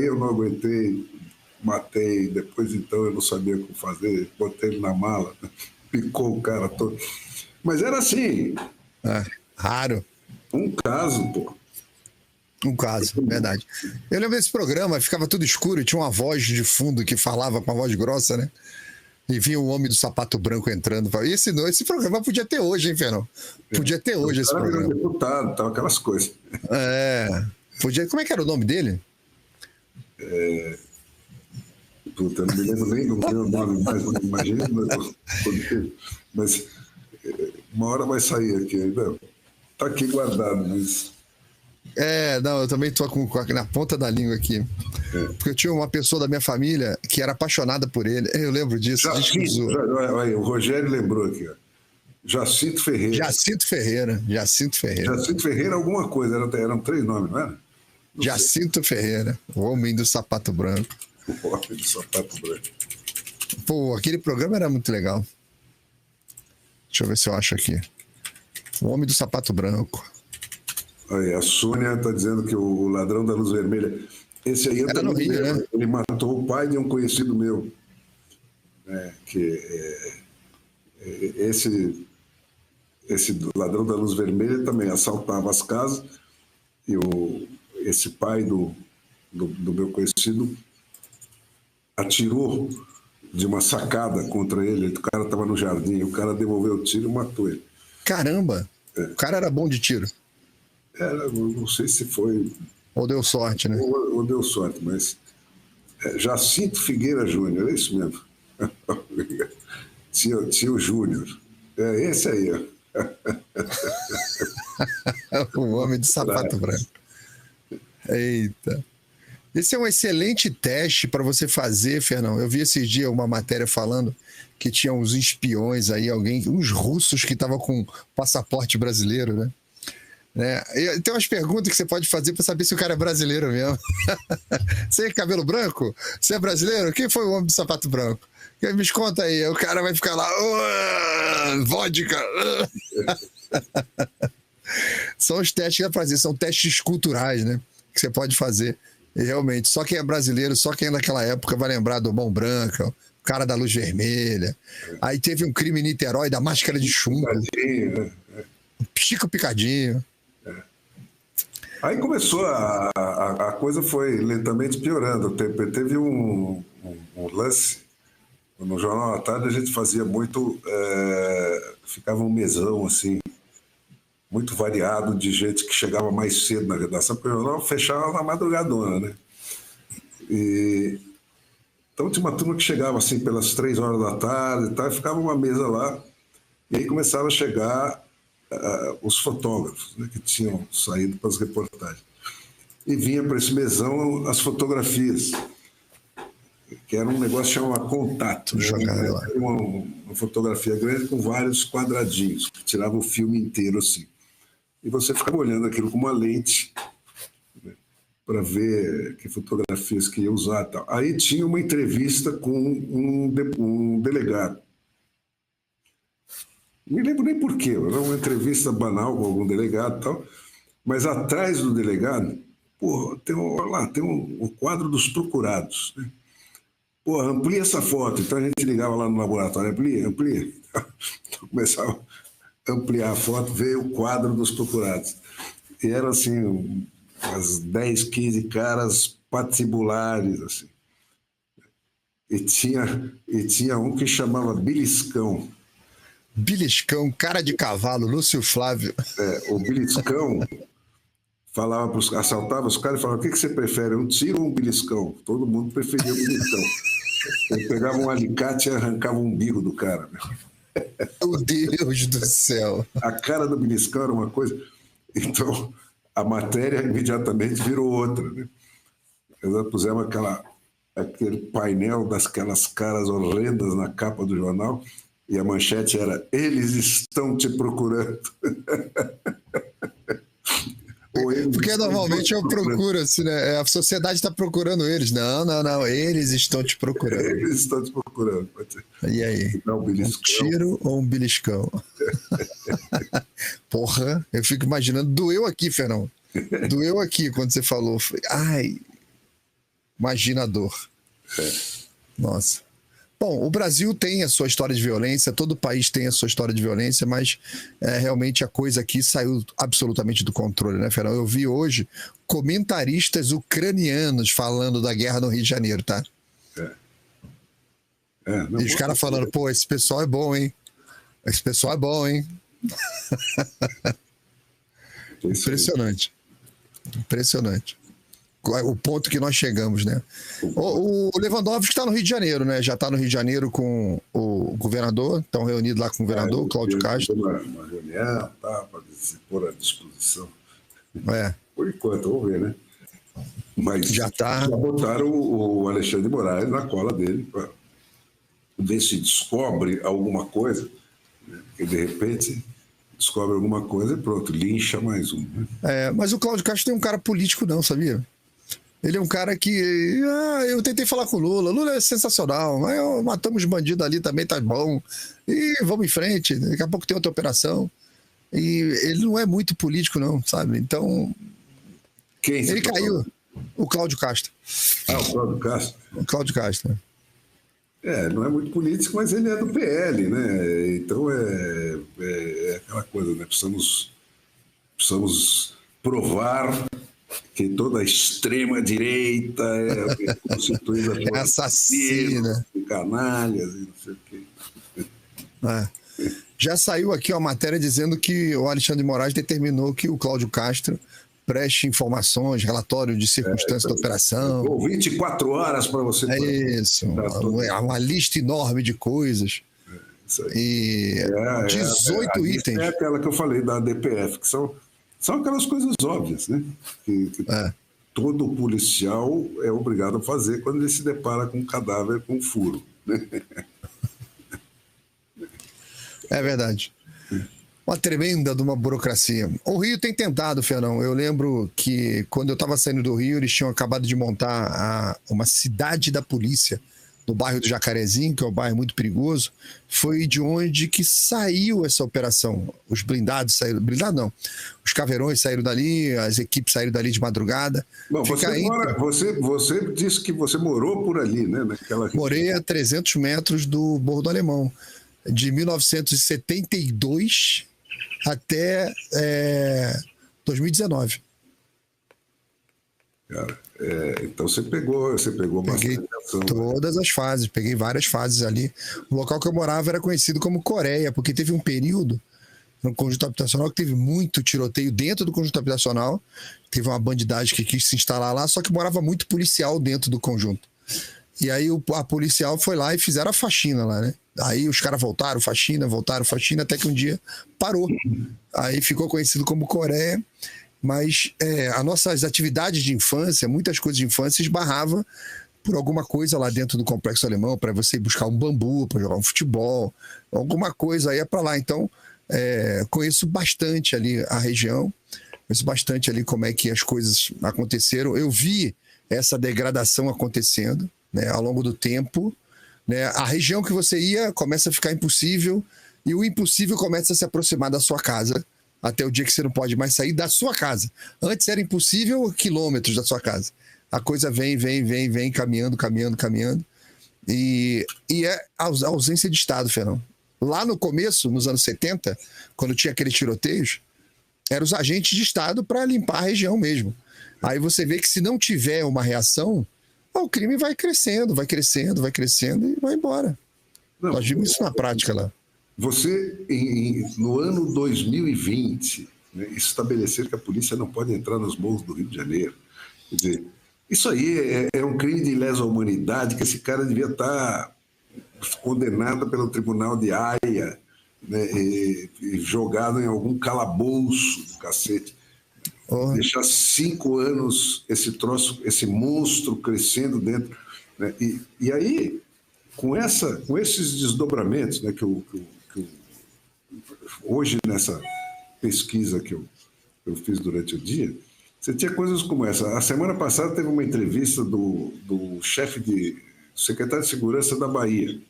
eu não aguentei, matei, depois então eu não sabia o que fazer, botei ele na mala, picou o cara todo. Mas era assim. Raro. Um caso, pô. Um caso, verdade. Eu lembro desse programa, ficava tudo escuro e tinha uma voz de fundo que falava com uma voz grossa, né? E vinha o homem do sapato branco entrando. Esse programa podia ter hoje, hein, Fernão? Podia ter hoje esse programa. Deputado, tal, aquelas coisas. Podia. Como é que era o nome dele? Puta, eu não me lembro nem do meu nome, mas imagina. Mas uma hora vai sair aqui. Não, tá aqui guardado, mas... Não, eu também tô na ponta da língua aqui. Porque eu tinha uma pessoa da minha família que era apaixonada por ele. Eu lembro disso. O Rogério lembrou aqui, ó. Jacinto Ferreira. Jacinto Ferreira, alguma coisa. Eram 3 nomes, não era? Jacinto Ferreira, o homem do sapato branco. O homem do sapato branco. Pô, aquele programa era muito legal. Deixa eu ver se eu acho aqui. O homem do sapato branco. Aí, a Sônia está dizendo que o ladrão da luz vermelha. Esse aí era no Rio, né? Ele matou o pai de um conhecido meu. Esse ladrão da luz vermelha também assaltava as casas esse pai do meu conhecido atirou de uma sacada contra ele. O cara estava no jardim, o cara devolveu o tiro e matou ele. Caramba! O cara era bom de tiro. Não sei se foi... Ou deu sorte, né? Ou deu sorte, mas... Jacinto Figueira Júnior, é isso mesmo. Tio Júnior. É esse aí, ó. O homem de sapato branco. Eita. Esse é um excelente teste para você fazer, Fernão. Eu vi esses dias uma matéria falando que tinha uns espiões aí, uns russos que estavam com passaporte brasileiro, né? Tem umas perguntas que você pode fazer para saber se o cara é brasileiro mesmo. Você é cabelo branco? Você é brasileiro? Quem foi o homem do sapato branco? Me conta aí. O cara vai ficar lá, vodka. São os testes que dá pra fazer, são testes culturais, né? Que você pode fazer. E realmente, só quem é brasileiro, só quem é daquela época vai lembrar do Mão Branca, o cara da luz vermelha. Aí teve um crime em Niterói da máscara de chumbo. Chico Picadinho. Aí começou, a coisa foi lentamente piorando. Teve um lance, no Jornal à Tarde a gente fazia muito, ficava um mesão assim, muito variado de gente que chegava mais cedo na redação, porque o jornal fechava na madrugadona, né? Então tinha uma turma que chegava assim pelas 3 horas da tarde e tal, e ficava uma mesa lá, e aí começaram a chegar os fotógrafos, né, que tinham saído para as reportagens. E vinha para esse mesão as fotografias, que era um negócio que chamava contato. Era uma fotografia grande com vários quadradinhos, que tirava o filme inteiro assim. E você ficava olhando aquilo com uma lente, né, para ver que fotografias que ia usar e tal. Aí tinha uma entrevista com um delegado. Não me lembro nem porquê, era uma entrevista banal com algum delegado e tal, mas atrás do delegado, tem um quadro dos procurados, né? Amplia essa foto. Então a gente ligava lá no laboratório, amplia. Então começava a ampliar a foto, veio o quadro dos procurados. E eram assim, umas 10, 15 caras patibulares, assim. E tinha um que chamava Beliscão. Beliscão, cara de cavalo, Lúcio Flávio. O Beliscão falava assaltava os caras e falava: o que você prefere, um tiro ou um beliscão? Todo mundo preferia o beliscão. Ele pegava um alicate e arrancava o umbigo do cara. Meu Deus do céu. A cara do beliscão era uma coisa. Então, a matéria imediatamente virou outra, né? Nós pusemos aquele painel daquelas caras horrendas na capa do jornal. E a manchete era: eles estão te procurando. Porque normalmente eu procuro, assim, né? A sociedade está procurando eles. Não, eles estão te procurando. Eles estão te procurando. E aí? Um tiro ou um beliscão? Porra, eu fico imaginando. Doeu aqui, Fernão. Doeu aqui quando você falou. Ai, imagina a dor. Nossa. Bom, o Brasil tem a sua história de violência, todo país tem a sua história de violência, mas realmente a coisa aqui saiu absolutamente do controle, né, Fernão? Eu vi hoje comentaristas ucranianos falando da guerra no Rio de Janeiro, tá? E os caras falando: pô, esse pessoal é bom, hein? Esse pessoal é bom, hein? Impressionante. Impressionante. O ponto que nós chegamos, né? O Lewandowski está no Rio de Janeiro, né? Já está no Rio de Janeiro com o governador, estão reunidos lá com o governador, o Cláudio Castro. Uma reunião, para se pôr à disposição. Por enquanto, vamos ver, né? Mas já botaram o Alexandre de Moraes na cola dele para ver se descobre alguma coisa, né? Porque de repente descobre alguma coisa e pronto, lincha mais um. Né? Mas o Cláudio Castro não é um cara político, não, sabia? Ele é um cara que... eu tentei falar com o Lula. Lula é sensacional. Mas matamos bandidos ali também, tá bom. E vamos em frente. Daqui a pouco tem outra operação. E ele não é muito político, não, sabe? Então... Quem ele caiu. O Cláudio Castro. O Cláudio Castro. O Cláudio Castro. Não é muito político, mas ele é do PL, né? Então é aquela coisa, né? Precisamos provar que toda a extrema-direita é constituída por assassina, canalhas e não sei o quê. Já saiu aqui uma matéria dizendo que o Alexandre de Moraes determinou que o Cláudio Castro preste informações, relatório de circunstância da operação. 24 horas para você... Isso, uma lista enorme de coisas. E 18 itens. É aquela que eu falei da DPF, que são aquelas coisas óbvias, né? Que todo policial é obrigado a fazer quando ele se depara com um cadáver com furo. Né? É verdade. Uma tremenda de uma burocracia. O Rio tem tentado, Fernão. Eu lembro que quando eu estava saindo do Rio, eles tinham acabado de montar uma cidade da polícia no bairro do Jacarezinho, que é um bairro muito perigoso. Foi de onde que saiu essa operação. Os blindados saíram... Blindado não. Os caveirões saíram dali, as equipes saíram dali de madrugada. Bom, você disse que você morou por ali, né? Morei a 300 metros do Morro do Alemão. De 1972 até 2019. Cara, então você pegou Peguei bastante ação. Todas as fases, peguei várias fases ali. O local que eu morava era conhecido como Coreia, porque teve um período no conjunto habitacional que teve muito tiroteio dentro do conjunto habitacional. Teve uma bandidagem que quis se instalar lá, só que morava muito policial dentro do conjunto. E aí a policial foi lá e fizeram a faxina lá, né? Aí os caras voltaram faxina, até que um dia parou. Aí ficou conhecido como Coreia, mas as nossas atividades de infância, muitas coisas de infância, esbarrava por alguma coisa lá dentro do Complexo Alemão, para você ir buscar um bambu, para jogar um futebol, alguma coisa aí é para lá. Então, conheço bastante ali a região, conheço bastante ali como é que as coisas aconteceram. Eu vi essa degradação acontecendo, né, ao longo do tempo, né? A região que você ia começa a ficar impossível e o impossível começa a se aproximar da sua casa até o dia que você não pode mais sair da sua casa. Antes era impossível quilômetros da sua casa. A coisa vem, caminhando. E é a ausência de Estado, Fernão. Lá no começo, nos anos 70, quando tinha aqueles tiroteios, eram os agentes de Estado para limpar a região mesmo. Aí você vê que se não tiver uma reação, o crime vai crescendo e vai embora. Nós vimos isso na prática lá. Você, no ano 2020, né, estabelecer que a polícia não pode entrar nos morros do Rio de Janeiro. Quer dizer, isso aí é um crime de lesa humanidade que esse cara devia estar condenado pelo Tribunal de Haia, né, e jogado em algum calabouço do cacete. Deixar 5 anos esse troço, esse monstro crescendo dentro, né? E aí, com esses desdobramentos, né, que hoje nessa pesquisa que eu fiz durante o dia, você tinha coisas como essa. A semana passada teve uma entrevista do secretário de Segurança da Bahia,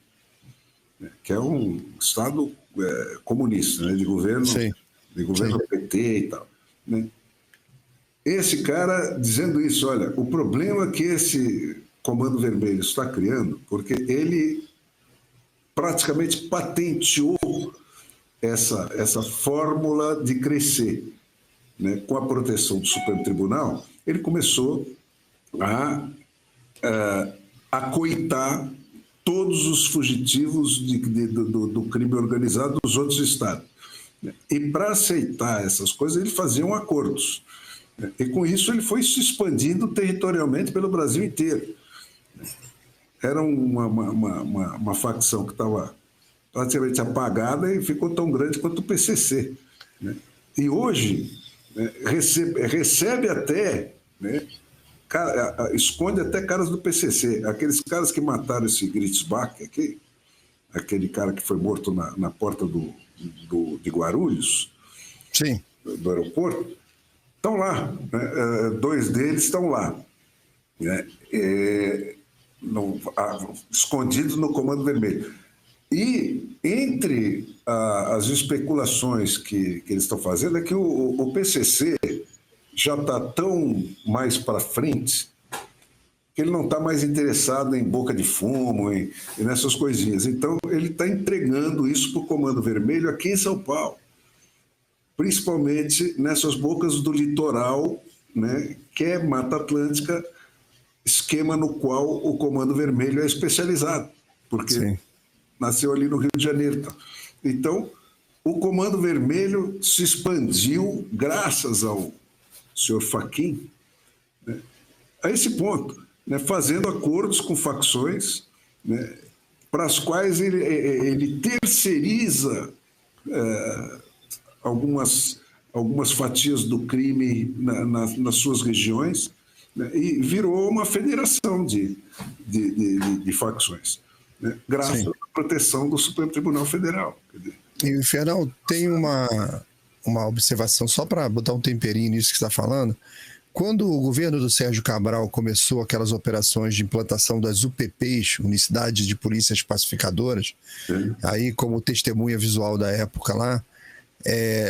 né, que é um estado comunista, né, de governo PT e tal, né? Esse cara dizendo isso, olha, o problema que esse Comando Vermelho está criando, porque ele praticamente patenteou essa fórmula de crescer, né? Com a proteção do Supremo Tribunal, ele começou a acoitar todos os fugitivos do crime organizado dos outros estados. E para aceitar essas coisas, ele fazia acordos. E com isso ele foi se expandindo territorialmente pelo Brasil inteiro. Era uma facção que estava praticamente apagada e ficou tão grande quanto o PCC, né? E hoje, né, recebe até, né, esconde até caras do PCC. Aqueles caras que mataram esse Gritzbach aqui, aquele cara que foi morto na porta de Guarulhos, sim, do aeroporto, estão lá, né? 2 deles estão lá, né? Escondidos no Comando Vermelho. E entre as especulações que eles estão fazendo é que o PCC já está tão mais para frente que ele não está mais interessado em boca de fumo e nessas coisinhas. Então, ele está entregando isso para o Comando Vermelho aqui em São Paulo, principalmente nessas bocas do litoral, né, que é Mata Atlântica, esquema no qual o Comando Vermelho é especializado, porque Sim. nasceu ali no Rio de Janeiro. Então, o Comando Vermelho se expandiu, graças ao senhor Fachin, né, a esse ponto, né, fazendo acordos com facções, né, para as quais ele terceiriza algumas fatias do crime nas suas regiões, né, e virou uma federação de facções, né, graças Sim. à proteção do Supremo Tribunal Federal. Quer dizer, E, Fernão, tem uma observação, só para botar um temperinho nisso que você está falando. Quando o governo do Sérgio Cabral começou aquelas operações de implantação das UPPs, Unidades de Polícias Pacificadoras, aí como testemunha visual da época lá,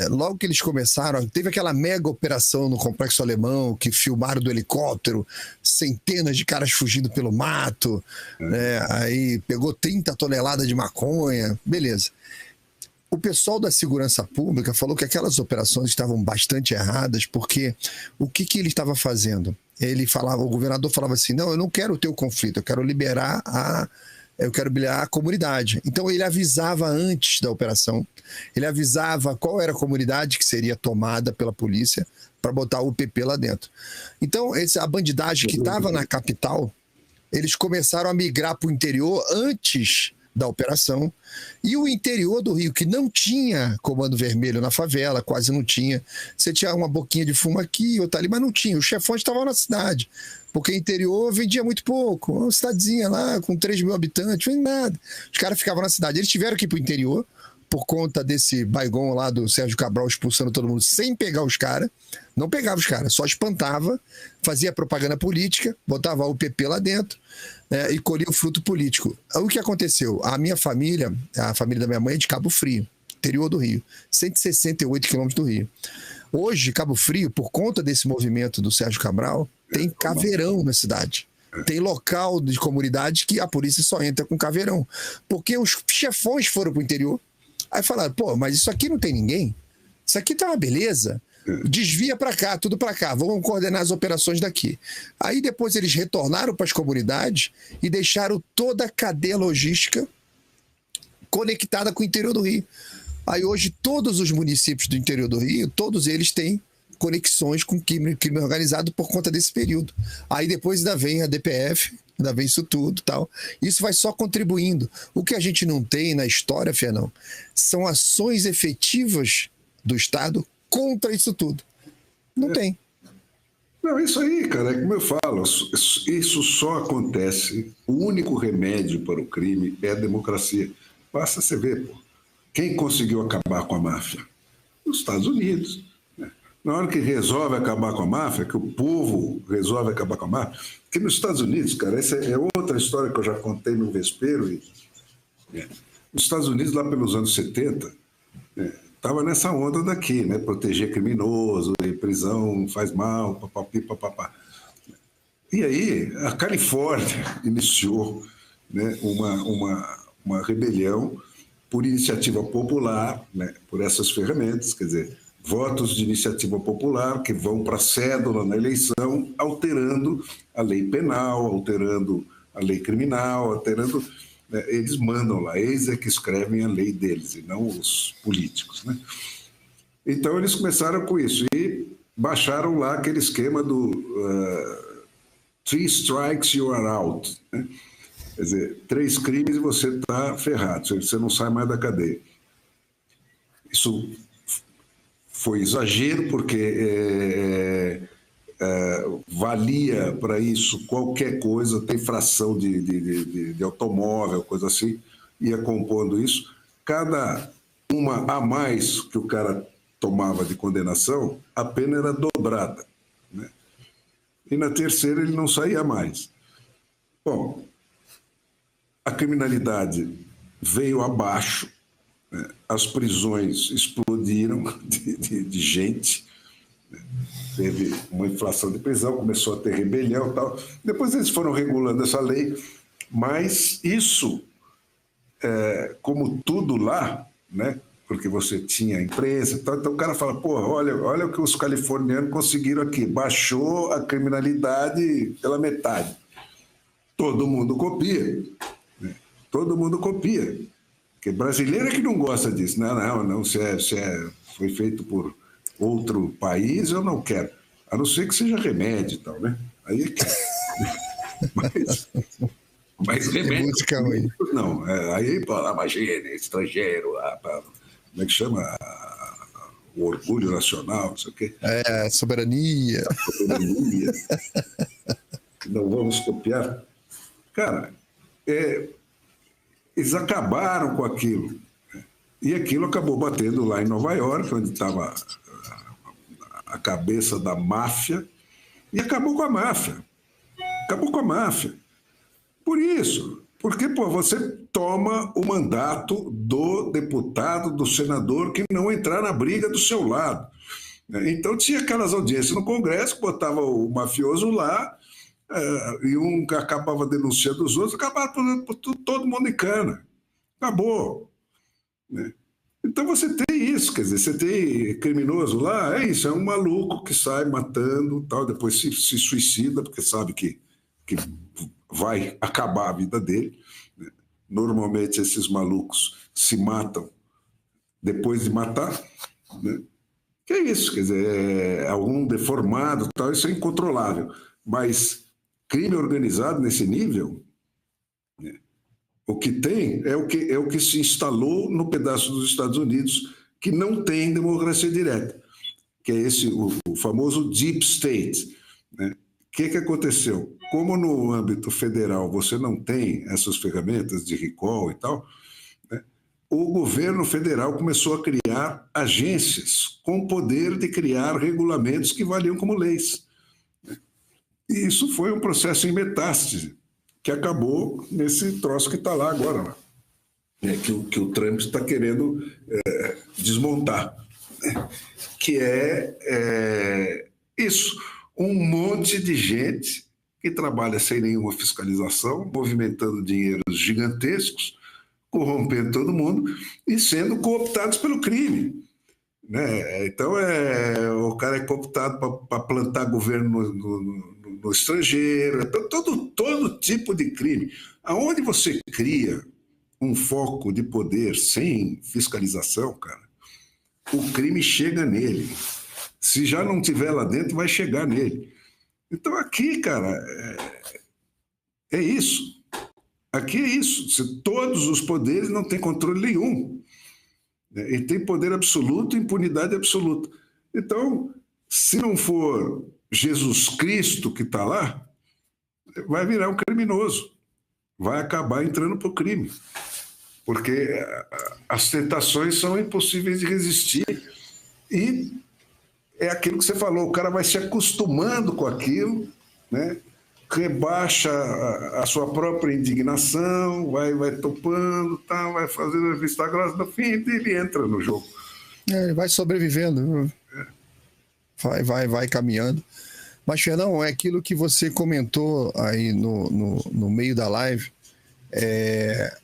logo que eles começaram, teve aquela mega operação no Complexo Alemão, que filmaram do helicóptero, centenas de caras fugindo pelo mato, né? Aí pegou 30 toneladas de maconha, beleza. O pessoal da segurança pública falou que aquelas operações estavam bastante erradas, porque o que ele estava fazendo? O governador falava assim, não, eu não quero ter o conflito, eu quero liberar a comunidade. Então ele avisava antes da operação, ele avisava qual era a comunidade que seria tomada pela polícia para botar o UPP lá dentro. Então a bandidagem que estava na capital, eles começaram a migrar para o interior antes da operação, e o interior do Rio, que não tinha Comando Vermelho na favela, quase não tinha, você tinha uma boquinha de fumo aqui, outra ali, mas não tinha, os chefões estavam na cidade, porque o interior vendia muito pouco, uma cidadezinha lá com 3 mil habitantes, não nada, os caras ficavam na cidade, eles tiveram que ir para o interior, por conta desse Baigon lá do Sérgio Cabral expulsando todo mundo sem pegar os caras, não pegava os caras, só espantava, fazia propaganda política, botava o UPP lá dentro, e colhia o fruto político. O que aconteceu? A minha família, a família da minha mãe é de Cabo Frio, interior do Rio, 168 quilômetros do Rio. Hoje, Cabo Frio, por conta desse movimento do Sérgio Cabral, tem caveirão na cidade. Tem local de comunidade que a polícia só entra com caveirão. Porque os chefões foram para o interior, aí falaram, pô, mas isso aqui não tem ninguém? Isso aqui tá uma beleza. Desvia para cá, tudo para cá, vamos coordenar as operações daqui. Aí depois eles retornaram para as comunidades e deixaram toda a cadeia logística conectada com o interior do Rio. Aí hoje todos os municípios do interior do Rio, todos eles têm conexões com crime organizado por conta desse período. Aí depois ainda vem a DPF, ainda vem isso tudo, tal. Isso vai só contribuindo. O que a gente não tem na história, Fernão, são ações efetivas do Estado contra isso tudo. Não tem. Não, isso aí, cara, é como eu falo, isso só acontece, o único remédio para o crime é a democracia. Basta você ver, pô, quem conseguiu acabar com a máfia? Os Estados Unidos. Né? Na hora que resolve acabar com a máfia, que o povo resolve acabar com a máfia, porque nos Estados Unidos, cara, essa é outra história que eu já contei no Vespeiro, nos Estados Unidos, lá pelos anos 70, estava nessa onda daqui, né? Proteger criminoso, prisão faz mal, papapi, papapá. E aí a Califórnia iniciou, né, uma rebelião por iniciativa popular, né, por essas ferramentas, quer dizer, votos de iniciativa popular que vão para a cédula na eleição, alterando a lei penal, alterando a lei criminal, alterando... Eles mandam lá, eles é que escrevem a lei deles, e não os políticos. Né? Então, eles começaram com isso e baixaram lá aquele esquema do 3 strikes, you are out. Né? Quer dizer, 3 crimes e você está ferrado, você não sai mais da cadeia. Isso foi exagero, porque valia para isso qualquer coisa, tem fração de automóvel, coisa assim, ia compondo isso. Cada uma a mais que o cara tomava de condenação, a pena era dobrada. Né? E na terceira ele não saía mais. Bom, a criminalidade veio abaixo, né? As prisões explodiram de gente, né? Teve uma inflação de prisão, começou a ter rebelião e tal. Depois eles foram regulando essa lei, mas isso, como tudo lá, né, porque você tinha imprensa. Então o cara fala, pô, olha o que os californianos conseguiram aqui. Baixou a criminalidade pela metade. Todo mundo copia. Né? Todo mundo copia. Porque brasileiro é que não gosta disso. Não, foi feito por outro país, eu não quero. A não ser que seja remédio e tal, né? Aí é que... Mas remédio... música ruim. Não, aí, pô, imagina, estrangeiro, como é que chama? O orgulho nacional, não sei o quê. Soberania. Soberania. Não vamos copiar. Cara, eles acabaram com aquilo. E aquilo acabou batendo lá em Nova York, onde estava a cabeça da máfia, e acabou com a máfia. Acabou com a máfia. Por isso, porque você toma o mandato do deputado, do senador, que não entrar na briga do seu lado. Então tinha aquelas audiências no Congresso, botava o mafioso lá, e um acabava denunciando os outros, acabava por todo mundo em cana. Acabou. Né? Então você tem isso, quer dizer, você tem criminoso lá, é um maluco que sai matando, tal, depois se suicida, porque sabe que vai acabar a vida dele. Normalmente esses malucos se matam depois de matar. Né? Que é isso, quer dizer, algum deformado, tal, isso é incontrolável. Mas crime organizado nesse nível, né? O que tem é o que se instalou no pedaço dos Estados Unidos que não tem democracia direta, que é o famoso Deep State. Né? O que aconteceu? Como no âmbito federal você não tem essas ferramentas de recall e tal, né? O governo federal começou a criar agências com poder de criar regulamentos que valiam como leis. Né? E isso foi um processo em metástase, que acabou nesse troço que está lá agora, né? que o Trump está querendo desmontar, né? Que é isso, um monte de gente que trabalha sem nenhuma fiscalização, movimentando dinheiros gigantescos, corrompendo todo mundo e sendo cooptados pelo crime. Né? Então, o cara é cooptado para plantar governo no estrangeiro, todo tipo de crime. Aonde você cria um foco de poder sem fiscalização, cara, o crime chega nele. Se já não tiver lá dentro, vai chegar nele. Então aqui, cara, é isso. Aqui é isso. Todos os poderes não têm controle nenhum. E tem poder absoluto, impunidade absoluta. Então, se não for Jesus Cristo que está lá, vai virar um criminoso. Vai acabar entrando para o crime. Porque as tentações são impossíveis de resistir. E é aquilo que você falou, o cara vai se acostumando com aquilo, né? Rebaixa a sua própria indignação, vai topando, tá, vai fazendo a vista grossa, no fim ele entra no jogo. Ele vai sobrevivendo, vai caminhando. Mas, Fernão, é aquilo que você comentou aí no meio da live,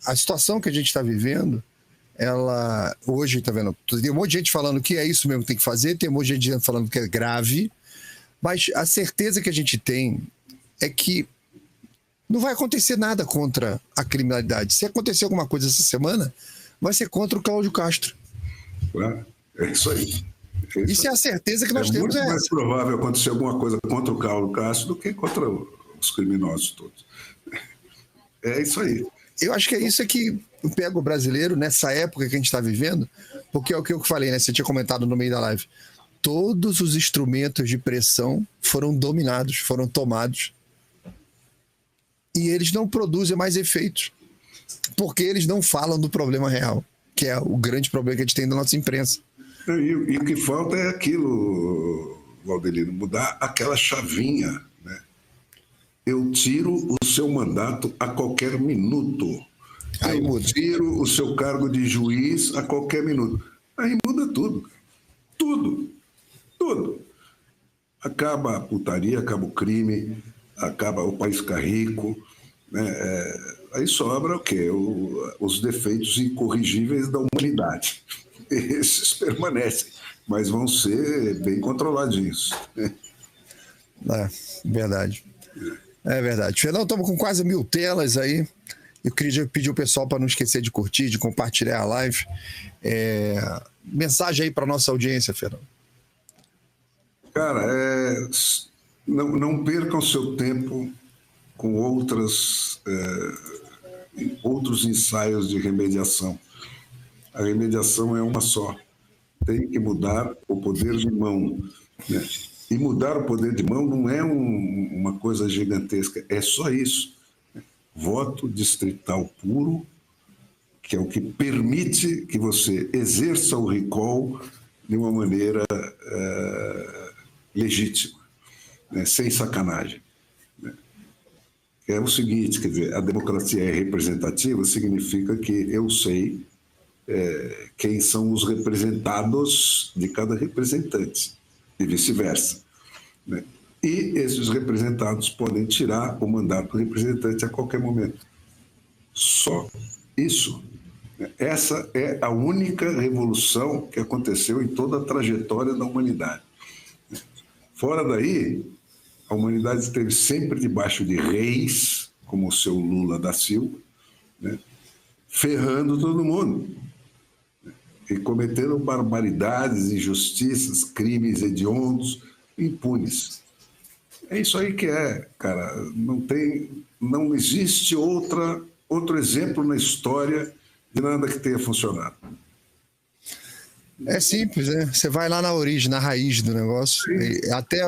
a situação que a gente está vivendo, ela hoje, tá vendo, tem um monte de gente falando que é isso mesmo que tem que fazer, tem um monte de gente falando que é grave, mas a certeza que a gente tem é que não vai acontecer nada contra a criminalidade. Se acontecer alguma coisa essa semana, vai ser contra o Cláudio Castro. É isso aí. Isso é a certeza que nós temos. É muito mais provável acontecer alguma coisa contra o Cláudio Castro do que contra os criminosos todos. É isso aí. Eu acho que é isso que pega o brasileiro nessa época que a gente está vivendo, porque é o que eu falei, né? Você tinha comentado no meio da live. Todos os instrumentos de pressão foram dominados, foram tomados. E eles não produzem mais efeitos, porque eles não falam do problema real, que é o grande problema que a gente tem da nossa imprensa. E o que falta é aquilo, Valdelino, mudar aquela chavinha, né? Eu tiro o seu mandato a qualquer minuto. Aí eu muda. tiro o seu cargo de juiz a qualquer minuto. Aí muda tudo. Tudo. Acaba a putaria, acaba o crime, acaba o país ficar rico, né? Aí sobra o quê? Os defeitos incorrigíveis da humanidade. esses permanecem, mas vão ser bem controladinhos. É, verdade. É verdade. Fernão, estamos com quase 1000 telas aí. Eu queria pedir o pessoal para não esquecer de curtir, de compartilhar a live. Mensagem aí para nossa audiência, Fernão. Cara, não percam seu tempo com outros ensaios de remediação. A remediação é uma só. Tem que mudar o poder de mão, né? E mudar o poder de mão não é uma coisa gigantesca, é só isso. Voto distrital puro, que é o que permite que você exerça o recall de uma maneira legítima, né? Sem sacanagem. Né? É o seguinte, quer dizer, a democracia é representativa, significa que eu sei quem são os representados de cada representante, e vice-versa. Né? E esses representados podem tirar o mandato do representante a qualquer momento. Só isso. Essa é a única revolução que aconteceu em toda a trajetória da humanidade. Fora daí, a humanidade esteve sempre debaixo de reis, como o seu Lula da Silva, né? Ferrando todo mundo. E cometendo barbaridades, injustiças, crimes hediondos, impunes. É isso aí que cara. Não existe outro exemplo na história de nada que tenha funcionado. É simples, né? Você vai lá na origem, na raiz do negócio. Até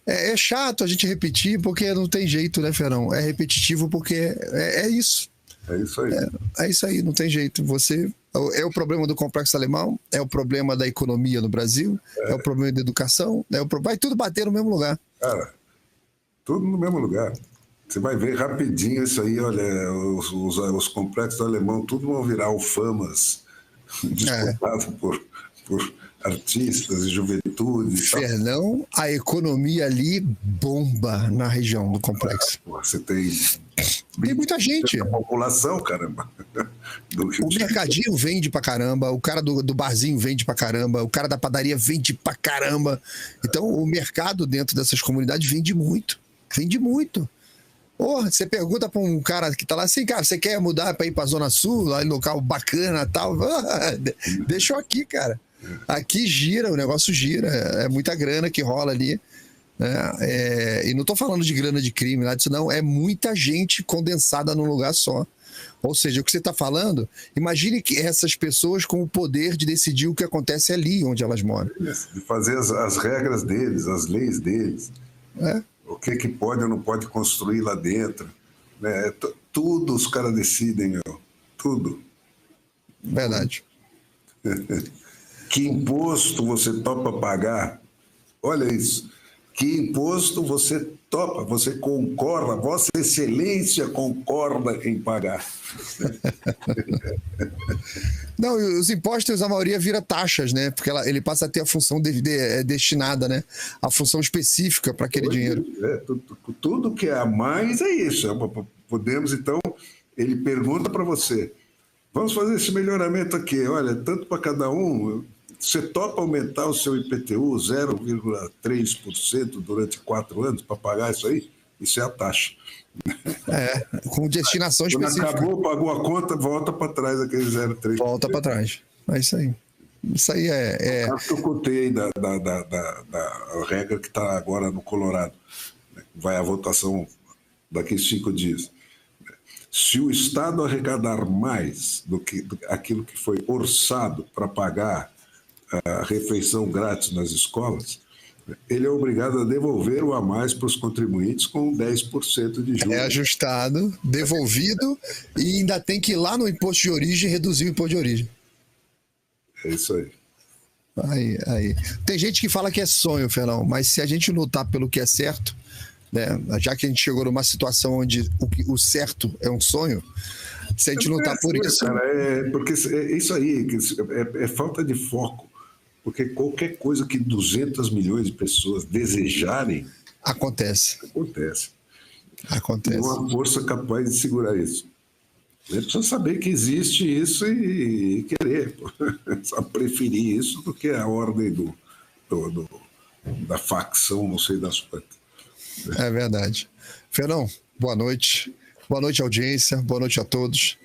é chato a gente repetir, porque não tem jeito, né, Fernão? É repetitivo porque é isso. É isso aí. É isso aí, não tem jeito. É o problema do complexo alemão, é o problema da economia no Brasil, é o problema da educação, vai tudo bater no mesmo lugar. Cara, tudo no mesmo lugar. Você vai ver rapidinho isso aí, olha, os complexos alemão, tudo vão virar alfamas disputados por artistas e juventude. Fernão, a economia ali bomba na região do complexo. Você tem muita gente. A população, caramba. O mercadinho vende pra caramba, o cara do barzinho vende pra caramba, o cara da padaria vende pra caramba. Então, o mercado dentro dessas comunidades vende muito. Vende muito. Porra, você pergunta pra um cara que tá lá assim, cara, você quer mudar pra ir pra Zona Sul, lá em local bacana e tal? Deixa eu aqui, cara. Aqui gira, o negócio gira, é muita grana que rola ali. E não tô falando de grana de crime, nada disso não, é muita gente condensada num lugar só. Ou seja, o que você está falando, imagine que essas pessoas com o poder de decidir o que acontece ali onde elas moram. De fazer as regras deles, as leis deles. O que pode ou não pode construir lá dentro. Né? Tudo os caras decidem, tudo. Verdade. Que imposto você topa pagar? Olha isso. Que imposto você topa, você concorda, Vossa Excelência concorda em pagar. Não, e os impostos, a maioria vira taxas, né? Porque ele passa a ter a função destinada, né? A função específica para aquele dinheiro. Tudo que é a mais é isso. Podemos, então, ele pergunta para você, vamos fazer esse melhoramento aqui, olha, tanto para cada um... Você topa aumentar o seu IPTU 0,3% durante 4 anos para pagar isso aí? Isso é a taxa. Com destinação específica. Quando acabou, pagou a conta, volta para trás aquele 0,3%. Volta para trás. É isso aí. Isso aí é... O que eu contei da regra que está agora no Colorado. Vai à votação daqui a 5 dias. Se o Estado arrecadar mais do que aquilo que foi orçado para pagar a refeição grátis nas escolas, ele é obrigado a devolver o a mais para os contribuintes com 10% de juros. É ajustado, devolvido e ainda tem que ir lá no imposto de origem e reduzir o imposto de origem. É isso aí. Aí. Tem gente que fala que é sonho, Fernão, mas se a gente lutar pelo que é certo, né, já que a gente chegou numa situação onde o certo é um sonho, se a gente lutar por isso... Cara, porque é isso aí, é falta de foco. Porque qualquer coisa que 200 milhões de pessoas desejarem... Acontece. Tem uma força capaz de segurar isso. Ele precisa saber que existe isso e querer. Só preferir isso do que a ordem da facção, não sei das quantas. É verdade. Fernão, boa noite. Boa noite, audiência. Boa noite a todos.